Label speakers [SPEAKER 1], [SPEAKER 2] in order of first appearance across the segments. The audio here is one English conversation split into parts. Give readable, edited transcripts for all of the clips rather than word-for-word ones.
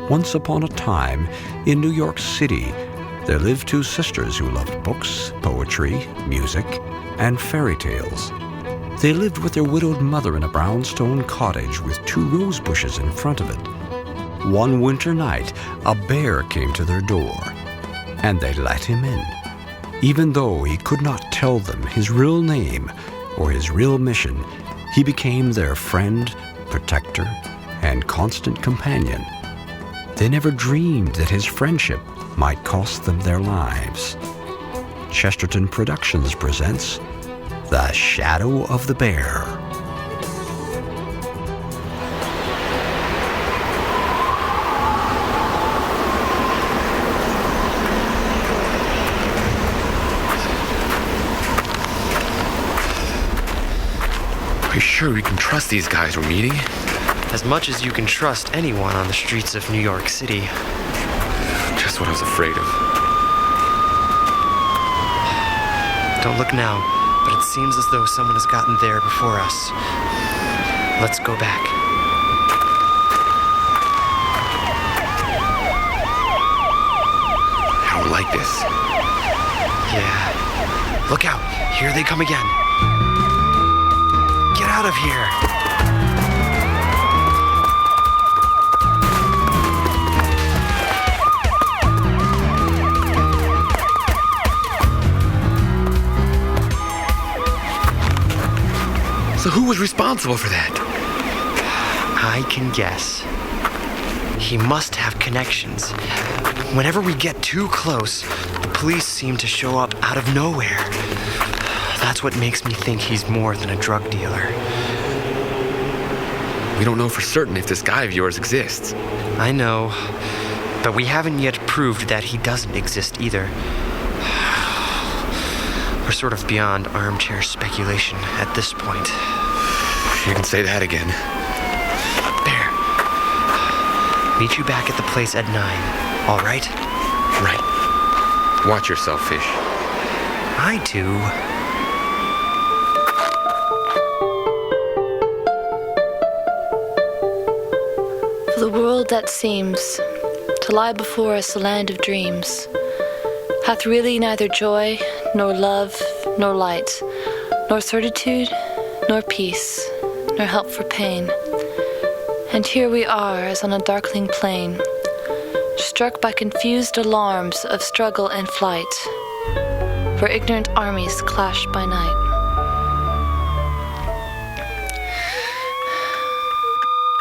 [SPEAKER 1] Once upon a time, in New York City, there lived two sisters who loved books, poetry, music, and fairy tales. They lived with their widowed mother in a brownstone cottage with 2 rose bushes in front of it. One winter night, a bear came to their door, and they let him in. Even though he could not tell them his real name or his real mission, he became their friend, protector, and constant companion. They never dreamed that his friendship might cost them their lives. Chesterton Productions presents The Shadow of the Bear.
[SPEAKER 2] Are you sure we can trust these guys we're meeting?
[SPEAKER 3] As much as you can trust anyone on the streets of New York City.
[SPEAKER 2] Just what I was afraid of.
[SPEAKER 3] Don't look now, but it seems as though someone has gotten there before us. Let's go back.
[SPEAKER 2] I don't like this.
[SPEAKER 3] Yeah. Look out. Here they come again. Get out of here.
[SPEAKER 2] So who was responsible for that?
[SPEAKER 3] I can guess. He must have connections. Whenever we get too close, the police seem to show up out of nowhere. That's what makes me think he's more than a drug dealer.
[SPEAKER 2] We don't know for certain if this guy of yours exists.
[SPEAKER 3] I know, but we haven't yet proved that he doesn't exist either. We're sort of beyond armchair speculation at this point.
[SPEAKER 2] You can say that again.
[SPEAKER 3] There. Meet you back at the place at 9, all right?
[SPEAKER 2] Right. Watch yourself, fish.
[SPEAKER 3] I do.
[SPEAKER 4] For the world that seems to lie before us a land of dreams hath really neither joy, nor love, nor light, nor certitude, nor peace, nor help for pain. And here we are as on a darkling plain, struck by confused alarms of struggle and flight, where ignorant armies clash by night.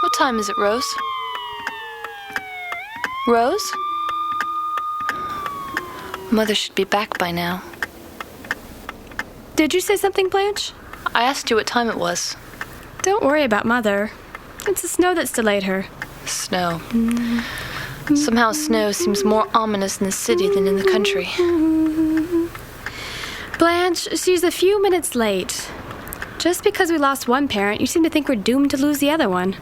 [SPEAKER 4] What time is it, Rose? Rose? Mother should be back by now.
[SPEAKER 5] Did you say something, Blanche?
[SPEAKER 4] I asked you what time it was.
[SPEAKER 5] Don't worry about Mother. It's the snow that's delayed her.
[SPEAKER 4] Snow. Somehow snow seems more ominous in the city than in the country.
[SPEAKER 5] Blanche, she's a few minutes late. Just because we lost one parent, you seem to think we're doomed to lose the other one.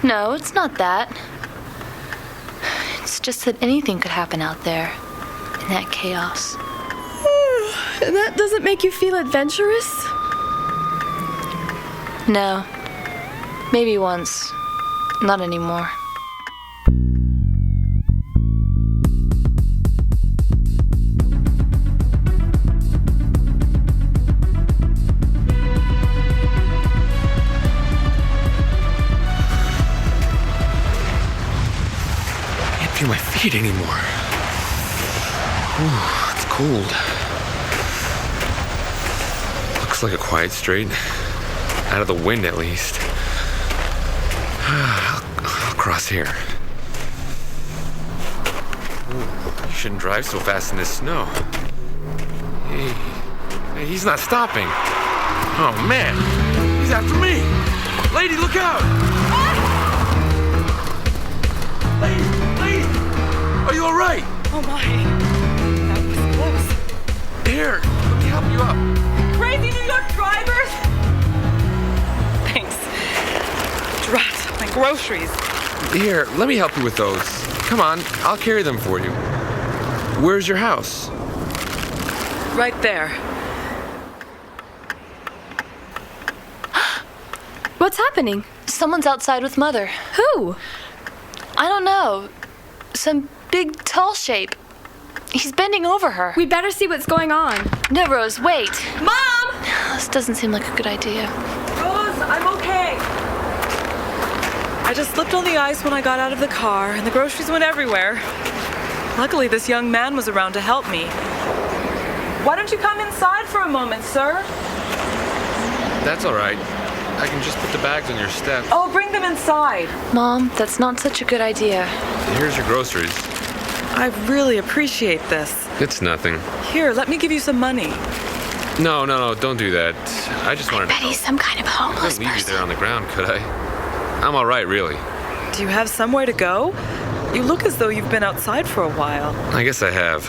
[SPEAKER 4] No, it's not that. It's just that anything could happen out there, in that chaos.
[SPEAKER 5] And that doesn't make you feel adventurous?
[SPEAKER 4] No. Maybe once. Not anymore.
[SPEAKER 2] I can't feel my feet anymore. Ooh, it's cold. Looks like a quiet street. Out of the wind, at least. I'll cross here. Ooh, you shouldn't drive so fast in this snow. Hey, he's not stopping. Oh, man. He's after me. Lady, look out! Lady! Are you all right?
[SPEAKER 6] Oh, my. That was close.
[SPEAKER 2] Here, let me help you up.
[SPEAKER 6] Crazy New York drivers! Thanks. Drat, my groceries.
[SPEAKER 2] Here, let me help you with those. Come on, I'll carry them for you. Where's your house?
[SPEAKER 6] Right there.
[SPEAKER 5] What's happening?
[SPEAKER 4] Someone's outside with Mother.
[SPEAKER 5] Who?
[SPEAKER 4] I don't know. Some big, tall shape. He's bending over her.
[SPEAKER 5] We better see what's going on.
[SPEAKER 4] No, Rose, wait.
[SPEAKER 6] Mom!
[SPEAKER 4] This doesn't seem like a good idea.
[SPEAKER 6] Rose, I'm okay. I just slipped on the ice when I got out of the car, and the groceries went everywhere. Luckily, this young man was around to help me. Why don't you come inside for a moment, sir?
[SPEAKER 2] That's all right. I can just put the bags on your step.
[SPEAKER 6] Oh, bring them inside.
[SPEAKER 4] Mom, that's not such a good idea.
[SPEAKER 2] Here's your groceries.
[SPEAKER 6] I really appreciate this.
[SPEAKER 2] It's nothing.
[SPEAKER 6] Here, let me give you some money.
[SPEAKER 2] No, don't do that. I just wanted to
[SPEAKER 5] Bet he's some kind of
[SPEAKER 2] I
[SPEAKER 5] homeless
[SPEAKER 2] couldn't leave you
[SPEAKER 5] person.
[SPEAKER 2] there on the ground, could I? I'm all right, really.
[SPEAKER 6] Do you have somewhere to go? You look as though you've been outside for a while.
[SPEAKER 2] I guess I have.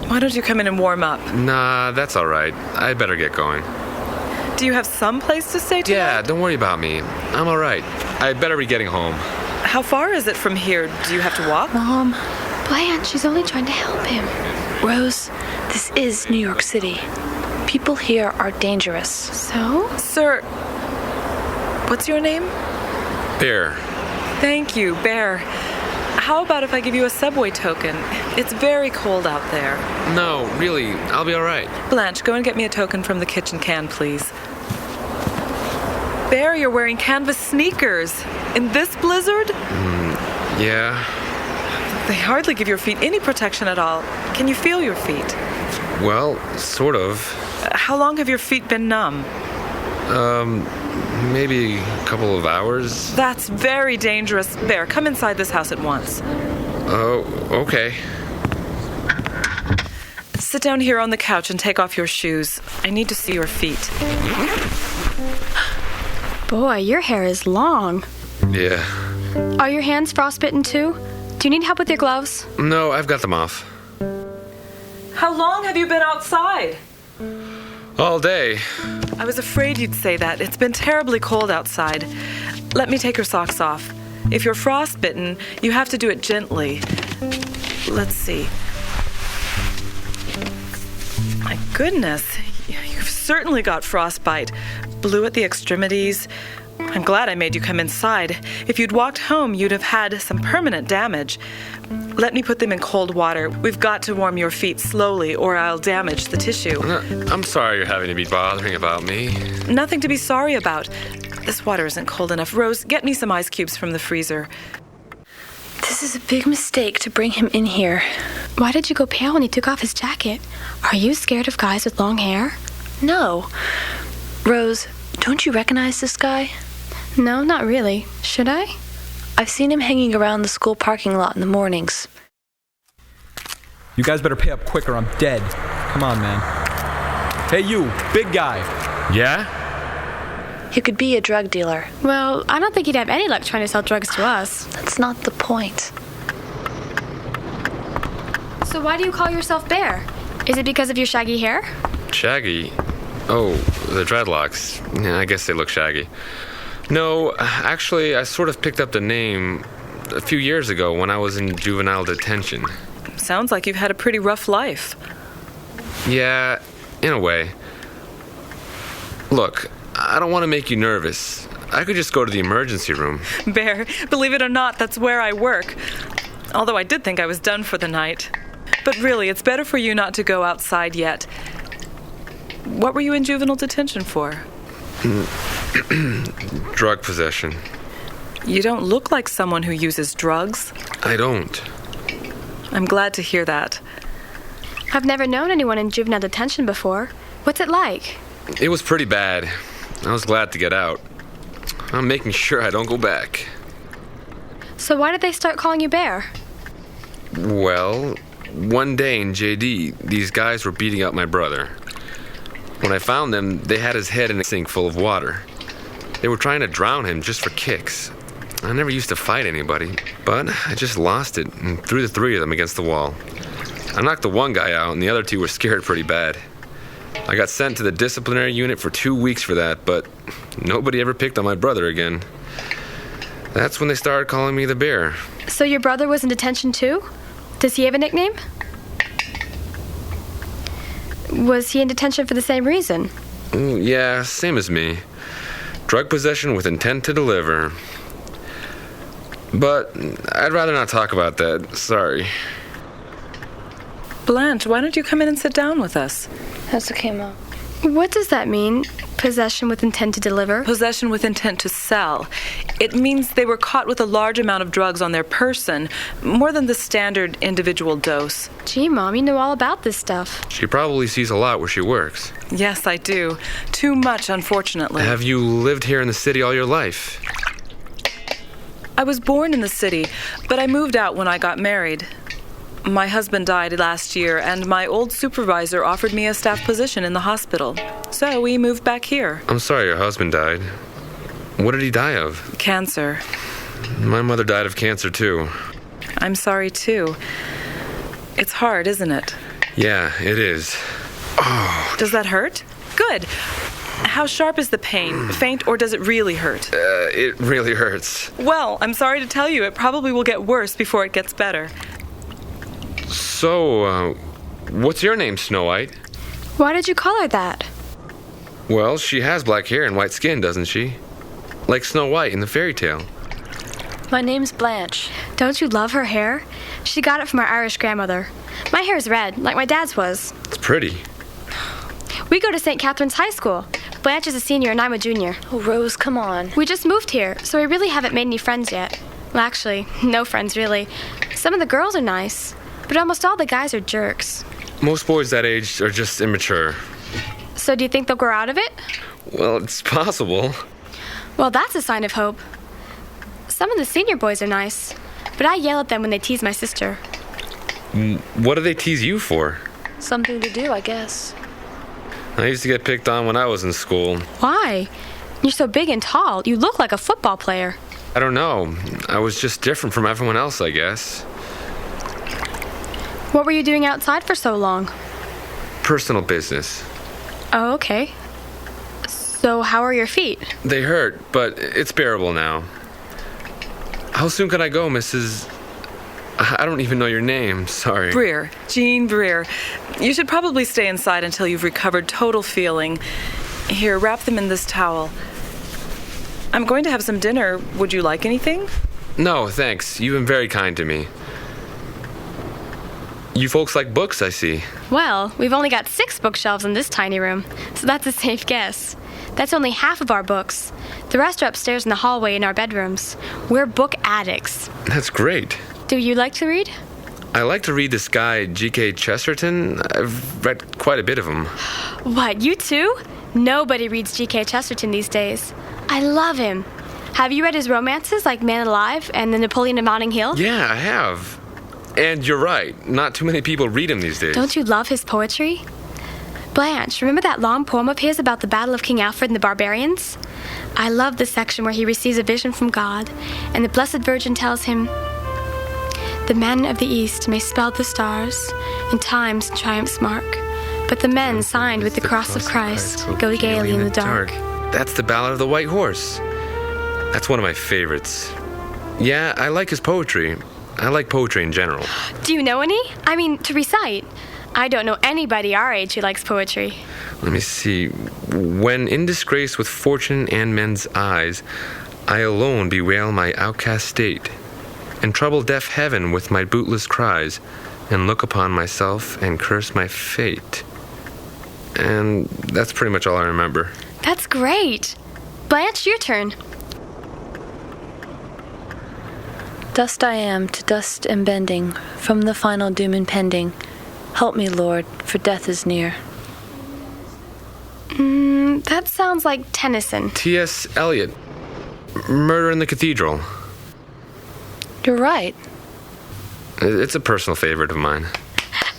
[SPEAKER 6] Why don't you come in and warm up?
[SPEAKER 2] Nah, that's all right. I'd better get going.
[SPEAKER 6] Do you have some place to stay tonight?
[SPEAKER 2] Yeah, don't worry about me. I'm all right. I'd better be getting home.
[SPEAKER 6] How far is it from here? Do you have to walk?
[SPEAKER 4] Mom,
[SPEAKER 5] Blanche, she's only trying to help him.
[SPEAKER 4] Rose, this is New York City. People here are dangerous.
[SPEAKER 5] So?
[SPEAKER 6] Sir, what's your name?
[SPEAKER 2] There.
[SPEAKER 6] Thank you, Bear. How about if I give you a subway token? It's very cold out there.
[SPEAKER 2] No, really, I'll be all right.
[SPEAKER 6] Blanche, go and get me a token from the kitchen can, please. Bear, you're wearing canvas sneakers. In this blizzard?
[SPEAKER 2] Yeah.
[SPEAKER 6] They hardly give your feet any protection at all. Can you feel your feet?
[SPEAKER 2] Well, sort of.
[SPEAKER 6] How long have your feet been numb?
[SPEAKER 2] Maybe a couple of hours.
[SPEAKER 6] That's very dangerous. Bear, come inside this house at once.
[SPEAKER 2] Oh, okay.
[SPEAKER 6] Sit down here on the couch and take off your shoes. I need to see your feet.
[SPEAKER 5] Boy, your hair is long.
[SPEAKER 2] Yeah.
[SPEAKER 5] Are your hands frostbitten too? Do you need help with your gloves?
[SPEAKER 2] No, I've got them off.
[SPEAKER 6] How long have you been outside?
[SPEAKER 2] All day.
[SPEAKER 6] I was afraid you'd say that. It's been terribly cold outside. Let me take your socks off. If you're frostbitten, you have to do it gently. Let's see. My goodness, you've certainly got frostbite. Blue at the extremities. I'm glad I made you come inside. If you'd walked home, you'd have had some permanent damage. Let me put them in cold water. We've got to warm your feet slowly, or I'll damage the tissue.
[SPEAKER 2] I'm sorry you're having to be bothering about me.
[SPEAKER 6] Nothing to be sorry about. This water isn't cold enough. Rose, get me some ice cubes from the freezer.
[SPEAKER 4] This is a big mistake to bring him in here.
[SPEAKER 5] Why did you go pale when he took off his jacket? Are you scared of guys with long hair?
[SPEAKER 4] No. Rose, don't you recognize this guy?
[SPEAKER 5] No, not really. Should I?
[SPEAKER 4] I've seen him hanging around the school parking lot in the mornings.
[SPEAKER 7] You guys better pay up quick or I'm dead. Come on, man. Hey, you, big guy.
[SPEAKER 2] Yeah?
[SPEAKER 4] He could be a drug dealer.
[SPEAKER 5] Well, I don't think he'd have any luck trying to sell drugs to us.
[SPEAKER 4] That's not the point.
[SPEAKER 5] So why do you call yourself Bear? Is it because of your shaggy hair?
[SPEAKER 2] Shaggy? Oh, the dreadlocks. Yeah, I guess they look shaggy. No, actually, I sort of picked up the name a few years ago when I was in juvenile detention.
[SPEAKER 6] Sounds like you've had a pretty rough life.
[SPEAKER 2] Yeah, in a way. Look, I don't want to make you nervous. I could just go to the emergency room.
[SPEAKER 6] Bear, believe it or not, that's where I work. Although I did think I was done for the night. But really, it's better for you not to go outside yet. What were you in juvenile detention for?
[SPEAKER 2] Drug possession.
[SPEAKER 6] You don't look like someone who uses drugs.
[SPEAKER 2] I don't.
[SPEAKER 6] I'm glad to hear that.
[SPEAKER 5] I've never known anyone in juvenile detention before. What's it like?
[SPEAKER 2] It was pretty bad. I was glad to get out. I'm making sure I don't go back.
[SPEAKER 5] So why did they start calling you Bear?
[SPEAKER 2] Well, one day in JD, these guys were beating up my brother. When I found them, they had his head in a sink full of water. They were trying to drown him just for kicks. I never used to fight anybody, but I just lost it and threw the three of them against the wall. I knocked the one guy out and the other two were scared pretty bad. I got sent to the disciplinary unit for 2 weeks for that, but nobody ever picked on my brother again. That's when they started calling me the Bear.
[SPEAKER 5] So your brother was in detention too? Does he have a nickname? Was he in detention for the same reason?
[SPEAKER 2] Yeah, same as me. Drug possession with intent to deliver. But I'd rather not talk about that. Sorry.
[SPEAKER 6] Blanche, why don't you come in and sit down with us?
[SPEAKER 4] That's okay, Mom.
[SPEAKER 5] What does that mean? Possession with intent to deliver?
[SPEAKER 6] Possession with intent to sell. It means they were caught with a large amount of drugs on their person, more than the standard individual dose.
[SPEAKER 5] Gee, Mom, you know all about this stuff.
[SPEAKER 2] She probably sees a lot where she works.
[SPEAKER 6] Yes, I do. Too much, unfortunately.
[SPEAKER 2] Have you lived here in the city all your life?
[SPEAKER 6] I was born in the city, but I moved out when I got married. My husband died last year, and my old supervisor offered me a staff position in the hospital. So we moved back here.
[SPEAKER 2] I'm sorry your husband died. What did he die of?
[SPEAKER 6] Cancer.
[SPEAKER 2] My mother died of cancer, too.
[SPEAKER 6] I'm sorry, too. It's hard, isn't it?
[SPEAKER 2] Yeah, it is. Oh.
[SPEAKER 6] Does that hurt? Good. How sharp is the pain? Faint, or does it really hurt?
[SPEAKER 2] It really hurts.
[SPEAKER 6] Well, I'm sorry to tell you, it probably will get worse before it gets better.
[SPEAKER 2] So, what's your name, Snow White?
[SPEAKER 5] Why did you call her that?
[SPEAKER 2] Well, she has black hair and white skin, doesn't she? Like Snow White in the fairy tale.
[SPEAKER 4] My name's Blanche.
[SPEAKER 5] Don't you love her hair? She got it from her Irish grandmother. My hair's red, like my dad's was.
[SPEAKER 2] It's pretty.
[SPEAKER 5] We go to St. Catherine's High School. Blanche is a senior and I'm a junior.
[SPEAKER 4] Oh, Rose, come on.
[SPEAKER 5] We just moved here, so we really haven't made any friends yet. Well, actually, no friends, really. Some of the girls are nice, but almost all the guys are jerks.
[SPEAKER 2] Most boys that age are just immature.
[SPEAKER 5] So do you think they'll grow out of it?
[SPEAKER 2] Well, it's possible.
[SPEAKER 5] Well, that's a sign of hope. Some of the senior boys are nice, but I yell at them when they tease my sister.
[SPEAKER 2] What do they tease you for?
[SPEAKER 4] Something to do, I guess.
[SPEAKER 2] I used to get picked on when I was in school.
[SPEAKER 5] Why? You're so big and tall. You look like a football player.
[SPEAKER 2] I don't know. I was just different from everyone else, I guess.
[SPEAKER 5] What were you doing outside for so long?
[SPEAKER 2] Personal business.
[SPEAKER 5] Oh, okay. So how are your feet?
[SPEAKER 2] They hurt, but it's bearable now. How soon can I go, Mrs.? I don't even know your name, sorry.
[SPEAKER 6] Breer. Jean Breer. You should probably stay inside until you've recovered total feeling. Here, wrap them in this towel. I'm going to have some dinner. Would you like anything?
[SPEAKER 2] No, thanks. You've been very kind to me. You folks like books, I see.
[SPEAKER 5] Well, we've only got 6 bookshelves in this tiny room, so that's a safe guess. That's only half of our books. The rest are upstairs in the hallway in our bedrooms. We're book addicts.
[SPEAKER 2] That's great.
[SPEAKER 5] Do you like to read?
[SPEAKER 2] I like to read this guy, G.K. Chesterton. I've read quite a bit of him.
[SPEAKER 5] What, you too? Nobody reads G.K. Chesterton these days. I love him. Have you read his romances like Man Alive and The Napoleon of Notting Hill?
[SPEAKER 2] Yeah, I have. And you're right. Not too many people read him these days.
[SPEAKER 5] Don't you love his poetry? Blanche, remember that long poem of his about the Battle of King Alfred and the barbarians? I love the section where he receives a vision from God, and the Blessed Virgin tells him, "The men of the East may spell the stars, and time's triumphs mark, but the men signed with the cross of Christ go gaily in the dark."
[SPEAKER 2] That's the Ballad of the White Horse. That's one of my favorites. Yeah, I like his poetry. I like poetry in general.
[SPEAKER 5] Do you know any? I mean, to recite. I don't know anybody our age who likes poetry.
[SPEAKER 2] Let me see. When in disgrace with fortune and men's eyes, I alone bewail my outcast state, and trouble deaf heaven with my bootless cries, and look upon myself and curse my fate. And that's pretty much all I remember.
[SPEAKER 5] That's great. Blanche, your turn.
[SPEAKER 4] Dust I am, to dust am bending, from the final doom impending. Help me, Lord, for death is near.
[SPEAKER 5] That sounds like Tennyson.
[SPEAKER 2] T.S. Eliot. Murder in the Cathedral.
[SPEAKER 4] You're right.
[SPEAKER 2] It's a personal favorite of mine.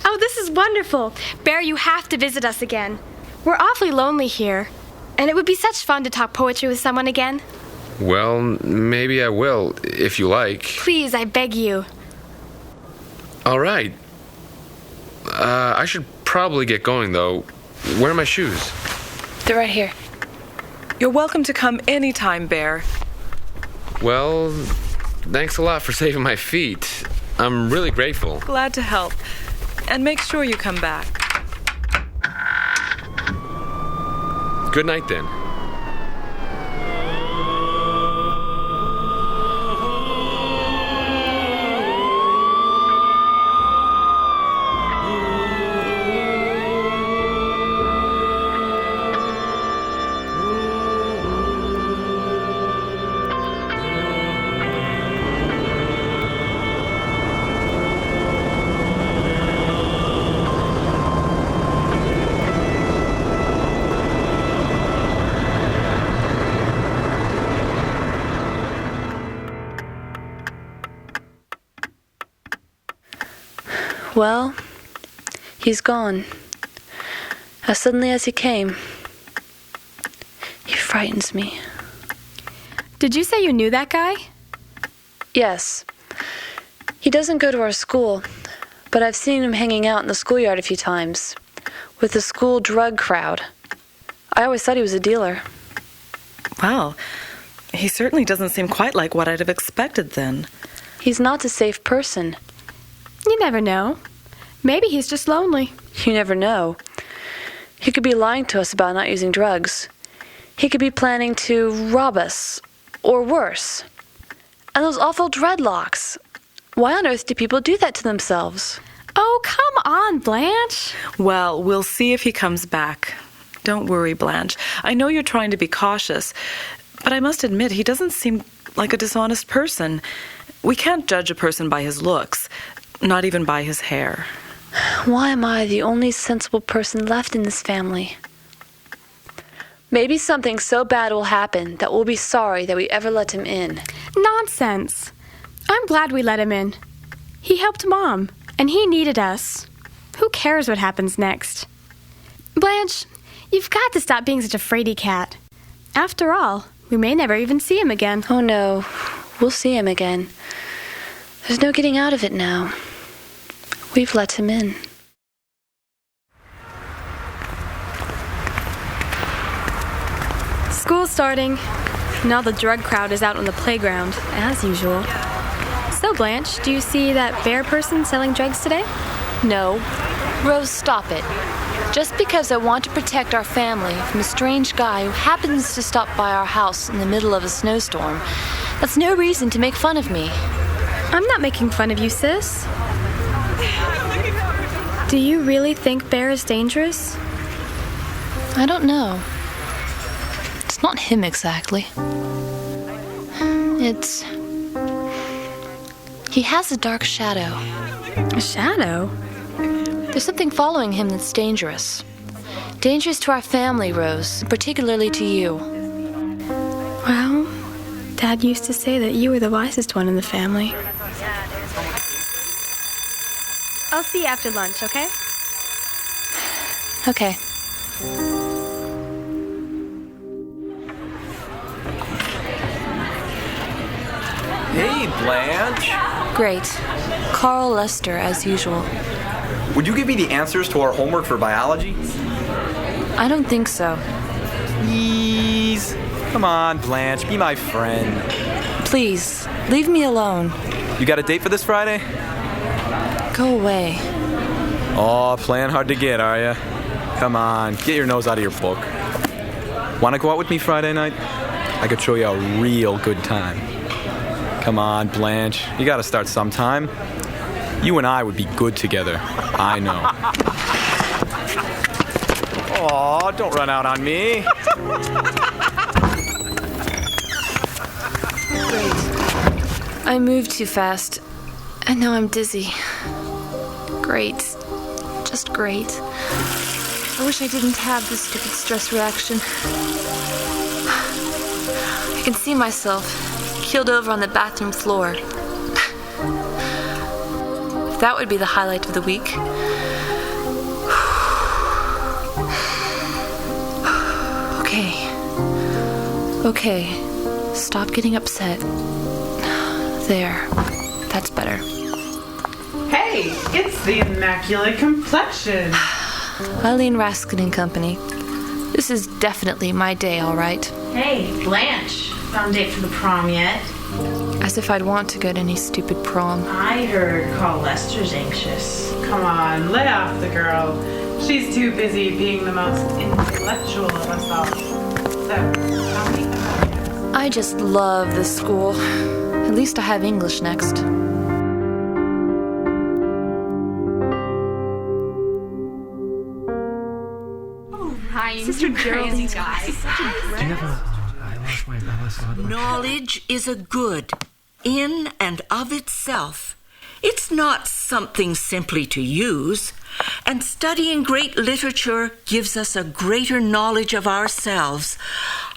[SPEAKER 5] Oh, this is wonderful. Bear, you have to visit us again. We're awfully lonely here, and it would be such fun to talk poetry with someone again.
[SPEAKER 2] Well, maybe I will, if you like.
[SPEAKER 5] Please, I beg you.
[SPEAKER 2] All right. I should probably get going, though. Where are my shoes?
[SPEAKER 4] They're right here.
[SPEAKER 6] You're welcome to come anytime, Bear.
[SPEAKER 2] Well, thanks a lot for saving my feet. I'm really grateful.
[SPEAKER 6] Glad to help. And make sure you come back.
[SPEAKER 2] Good night, then.
[SPEAKER 4] Well, he's gone. As suddenly as he came. He frightens me.
[SPEAKER 5] Did you say you knew that guy?
[SPEAKER 4] Yes. He doesn't go to our school, but I've seen him hanging out in the schoolyard a few times, with the school drug crowd. I always thought he was a dealer.
[SPEAKER 6] Well, he certainly doesn't seem quite like what I'd have expected then.
[SPEAKER 4] He's not a safe person.
[SPEAKER 5] You never know. Maybe he's just lonely.
[SPEAKER 4] You never know. He could be lying to us about not using drugs. He could be planning to rob us, or worse. And those awful dreadlocks. Why on earth do people do that to themselves?
[SPEAKER 5] Oh, come on, Blanche.
[SPEAKER 6] Well, we'll see if he comes back. Don't worry, Blanche. I know you're trying to be cautious, but I must admit he doesn't seem like a dishonest person. We can't judge a person by his looks, not even by his hair.
[SPEAKER 4] Why am I the only sensible person left in this family? Maybe something so bad will happen that we'll be sorry that we ever let him in.
[SPEAKER 5] Nonsense. I'm glad we let him in. He helped Mom, and he needed us. Who cares what happens next? Blanche, you've got to stop being such a fraidy cat. After all, we may never even see him again.
[SPEAKER 4] Oh no, we'll see him again. There's no getting out of it now. We've let him in.
[SPEAKER 5] School's starting. Now the drug crowd is out on the playground, as usual. So, Blanche, do you see that bear person selling drugs today?
[SPEAKER 4] No. Rose, stop it. Just because I want to protect our family from a strange guy who happens to stop by our house in the middle of a snowstorm, that's no reason to make fun of me.
[SPEAKER 5] I'm not making fun of you, sis. Do you really think Bear is dangerous?
[SPEAKER 4] I don't know. It's not him exactly. He has a dark shadow.
[SPEAKER 5] A shadow?
[SPEAKER 4] There's something following him that's dangerous. Dangerous to our family, Rose, particularly to you.
[SPEAKER 5] Well, Dad used to say that you were the wisest one in the family. I'll see you after lunch, okay?
[SPEAKER 4] Okay.
[SPEAKER 7] Hey, Blanche.
[SPEAKER 4] Great. Carl Lester, as usual.
[SPEAKER 7] Would you give me the answers to our homework for biology?
[SPEAKER 4] I don't think so.
[SPEAKER 7] Please. Come on, Blanche, be my friend.
[SPEAKER 4] Please, leave me alone.
[SPEAKER 7] You got a date for this Friday?
[SPEAKER 4] Go away.
[SPEAKER 7] Oh, playing hard to get, are ya? Come on, get your nose out of your book. Want to go out with me Friday night? I could show you a real good time. Come on, Blanche, you gotta start sometime. You and I would be good together, I know. Aw, don't run out on me.
[SPEAKER 4] Great. I moved too fast, and now I'm dizzy. Great. Just great. I wish I didn't have this stupid stress reaction. I can see myself keeled over on the bathroom floor. That would be the highlight of the week. Okay. Stop getting upset. There. That's better.
[SPEAKER 8] Hey, it's the Immaculate Complexion.
[SPEAKER 4] Eileen Raskin and Company. This is definitely my day, all right.
[SPEAKER 8] Hey, Blanche. Found date for the prom yet?
[SPEAKER 4] As if I'd want to go to any stupid prom.
[SPEAKER 8] I heard Carl Lester's anxious. Come on, lay off the girl. She's too busy being the most intellectual of us all. So, tell me about it.
[SPEAKER 4] I just love this school. At least I have English next.
[SPEAKER 9] Sister Geraldine, guys. Knowledge is a good in and of itself. It's not something simply to use, and studying great literature gives us a greater knowledge of ourselves,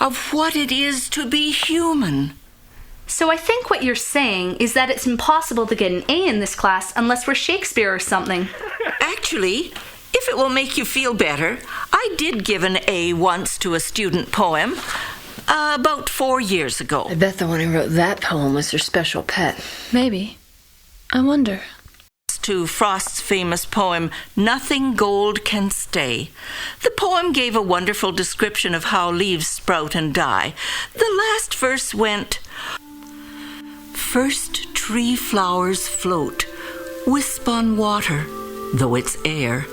[SPEAKER 9] of what it is to be human.
[SPEAKER 10] So I think what you're saying is that it's impossible to get an A in this class unless we're Shakespeare or something.
[SPEAKER 9] Actually, if it will make you feel better, I did give an A once to a student poem about 4 years ago.
[SPEAKER 11] I bet the one who wrote that poem was her special pet.
[SPEAKER 4] Maybe. I wonder.
[SPEAKER 9] To Frost's famous poem, Nothing Gold Can Stay. The poem gave a wonderful description of how leaves sprout and die. The last verse went, First tree flowers float, wisp on water, though it's air,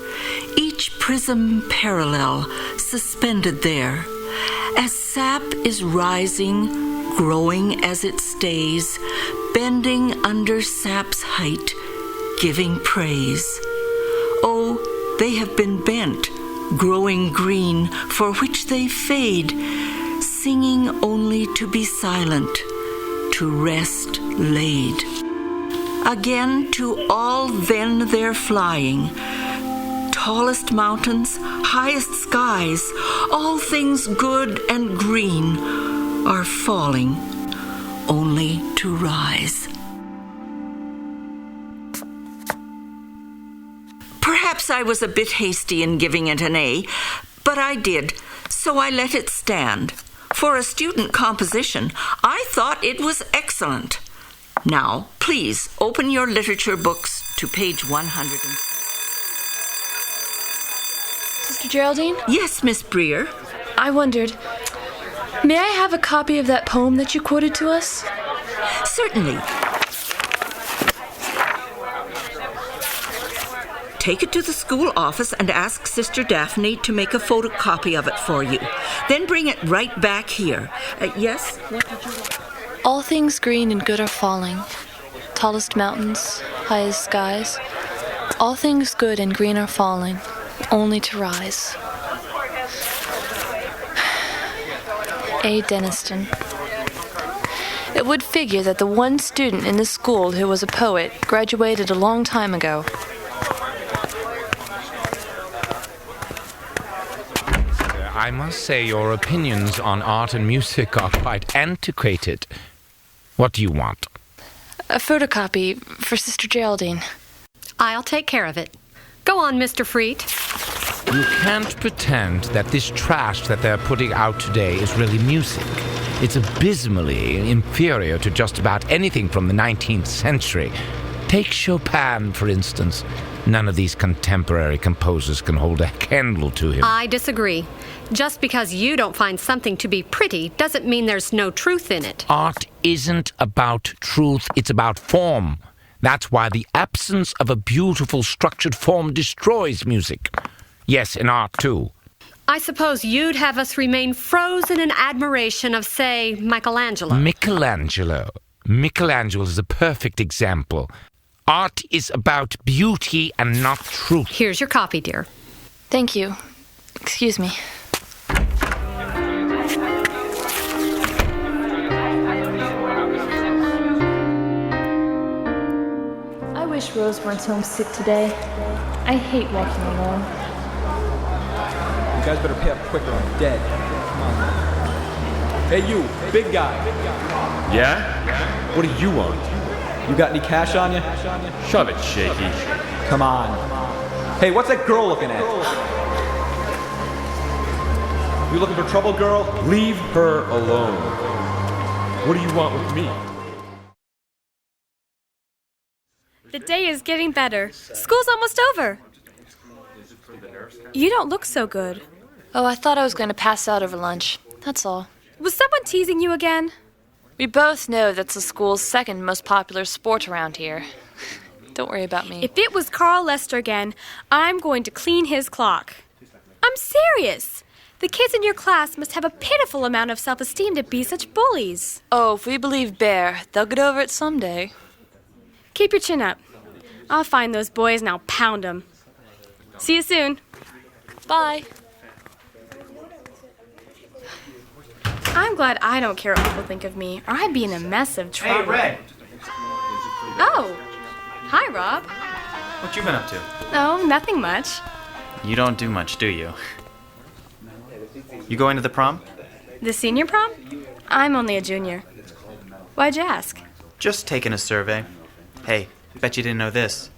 [SPEAKER 9] each prism parallel, suspended there. As sap is rising, growing as it stays, bending under sap's height, giving praise. Oh, they have been bent, growing green, for which they fade, singing only to be silent, to rest laid. Again to all then they're flying, tallest mountains, highest skies, all things good and green are falling, only to rise. Perhaps I was a bit hasty in giving it an A, but I did, so I let it stand. For a student composition, I thought it was excellent. Now, please open your literature books to page 100.
[SPEAKER 4] Sister Geraldine?
[SPEAKER 9] Yes, Miss Breer?
[SPEAKER 4] I wondered, may I have a copy of that poem that you quoted to us?
[SPEAKER 9] Certainly. Take it to the school office and ask Sister Daphne to make a photocopy of it for you. Then bring it right back here. Yes? What did you want?
[SPEAKER 4] All things green and good are falling, tallest mountains, highest skies. All things good and green are falling, only to rise. A. Deniston. It would figure that the one student in this school who was a poet graduated a long time ago.
[SPEAKER 12] I must say your opinions on art and music are quite antiquated. What do you want?
[SPEAKER 4] A photocopy for Sister Geraldine.
[SPEAKER 13] I'll take care of it. Go on, Mr. Freet.
[SPEAKER 12] You can't pretend that this trash that they're putting out today is really music. It's abysmally inferior to just about anything from the 19th century. Take Chopin, for instance. None of these contemporary composers can hold a candle to him.
[SPEAKER 13] I disagree. Just because you don't find something to be pretty doesn't mean there's no truth in it.
[SPEAKER 12] Art isn't about truth, it's about form. That's why the absence of a beautiful structured form destroys music. Yes, in art too.
[SPEAKER 13] I suppose you'd have us remain frozen in admiration of, say, Michelangelo.
[SPEAKER 12] Michelangelo is a perfect example. Art is about beauty and not truth.
[SPEAKER 13] Here's your copy, dear.
[SPEAKER 4] Thank you. Excuse me. I wish Rose weren't homesick today. I hate walking alone.
[SPEAKER 7] You guys better pay up quick or I'm dead. Come on. Hey, you, big guy.
[SPEAKER 14] Yeah? What do you want?
[SPEAKER 7] You got any cash on you?
[SPEAKER 14] Shove it, Shaky.
[SPEAKER 7] Come on. Hey, what's that girl looking at? You looking for trouble, girl?
[SPEAKER 14] Leave her alone. What do you want with me?
[SPEAKER 5] The day is getting better. School's almost over. You don't look so good.
[SPEAKER 4] Oh, I thought I was going to pass out over lunch. That's all.
[SPEAKER 5] Was someone teasing you again?
[SPEAKER 4] We both know that's the school's second most popular sport around here. Don't worry about me.
[SPEAKER 5] If it was Carl Lester again, I'm going to clean his clock. I'm serious. The kids in your class must have a pitiful amount of self-esteem to be such bullies.
[SPEAKER 4] Oh, if we believe Bear, they'll get over it someday.
[SPEAKER 5] Keep your chin up. I'll find those boys and I'll pound them. See you soon.
[SPEAKER 4] Bye.
[SPEAKER 5] I'm glad I don't care what people think of me, or I'd be in a mess of trouble.
[SPEAKER 15] Hey, Red.
[SPEAKER 5] Oh. Hi, Rob.
[SPEAKER 15] What you been up to?
[SPEAKER 5] Oh, nothing much.
[SPEAKER 15] You don't do much, do you? You going to the prom?
[SPEAKER 5] The senior prom? I'm only a junior. Why'd you ask?
[SPEAKER 15] Just taking a survey. Hey, bet you didn't know this.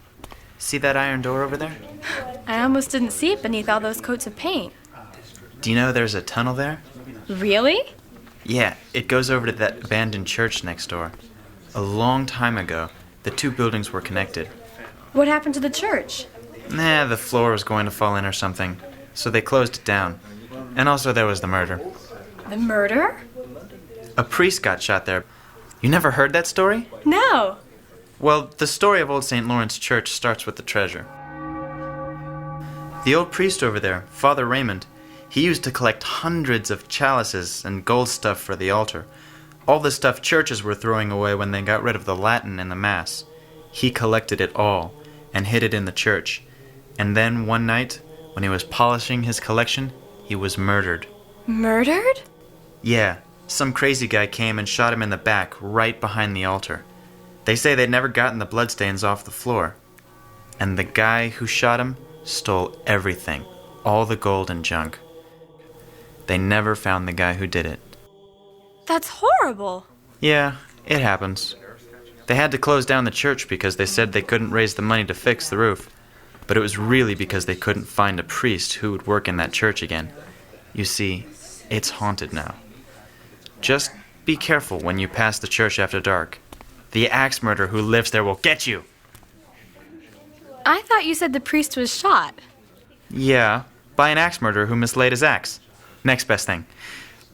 [SPEAKER 15] See that iron door over there?
[SPEAKER 5] I almost didn't see it beneath all those coats of paint.
[SPEAKER 15] Do you know there's a tunnel there?
[SPEAKER 5] Really?
[SPEAKER 15] Yeah, it goes over to that abandoned church next door. A long time ago, the two buildings were connected.
[SPEAKER 5] What happened to the church?
[SPEAKER 15] The floor was going to fall in or something, so they closed it down. And also there was the murder.
[SPEAKER 5] The murder?
[SPEAKER 15] A priest got shot there. You never heard that story?
[SPEAKER 5] No.
[SPEAKER 15] Well, the story of Old St. Lawrence Church starts with the treasure. The old priest over there, Father Raymond, he used to collect hundreds of chalices and gold stuff for the altar. All the stuff churches were throwing away when they got rid of the Latin in the Mass. He collected it all and hid it in the church. And then one night, when he was polishing his collection, he was murdered.
[SPEAKER 5] Murdered?
[SPEAKER 15] Yeah, some crazy guy came and shot him in the back, right behind the altar. They say they'd never gotten the bloodstains off the floor. And the guy who shot him stole everything, all the gold and junk. They never found the guy who did it.
[SPEAKER 5] That's horrible.
[SPEAKER 15] Yeah, it happens. They had to close down the church because they said they couldn't raise the money to fix the roof. But it was really because they couldn't find a priest who would work in that church again. You see, it's haunted now. Just be careful when you pass the church after dark. The axe murderer who lives there will get you.
[SPEAKER 5] I thought you said the priest was shot.
[SPEAKER 15] Yeah, by an axe murderer who mislaid his axe. Next best thing.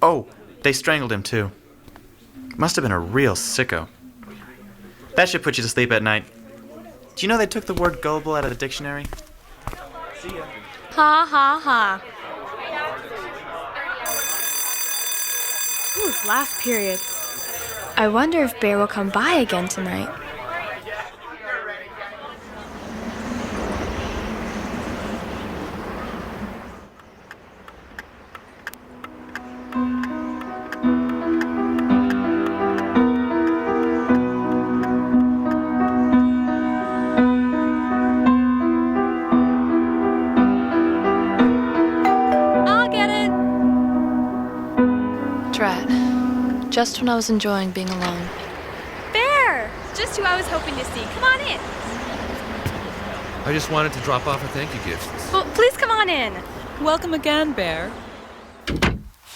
[SPEAKER 15] Oh, they strangled him too. Must have been a real sicko. That should put you to sleep at night. Do you know they took the word gullible out of the dictionary? See ya.
[SPEAKER 5] Ha ha ha. Ooh, last period. I wonder if Bear will come by again tonight.
[SPEAKER 4] Just when I was enjoying being alone.
[SPEAKER 5] Bear! Just who I was hoping to see. Come on in.
[SPEAKER 2] I just wanted to drop off a thank you gift.
[SPEAKER 5] Well, please come on in.
[SPEAKER 6] Welcome again, Bear.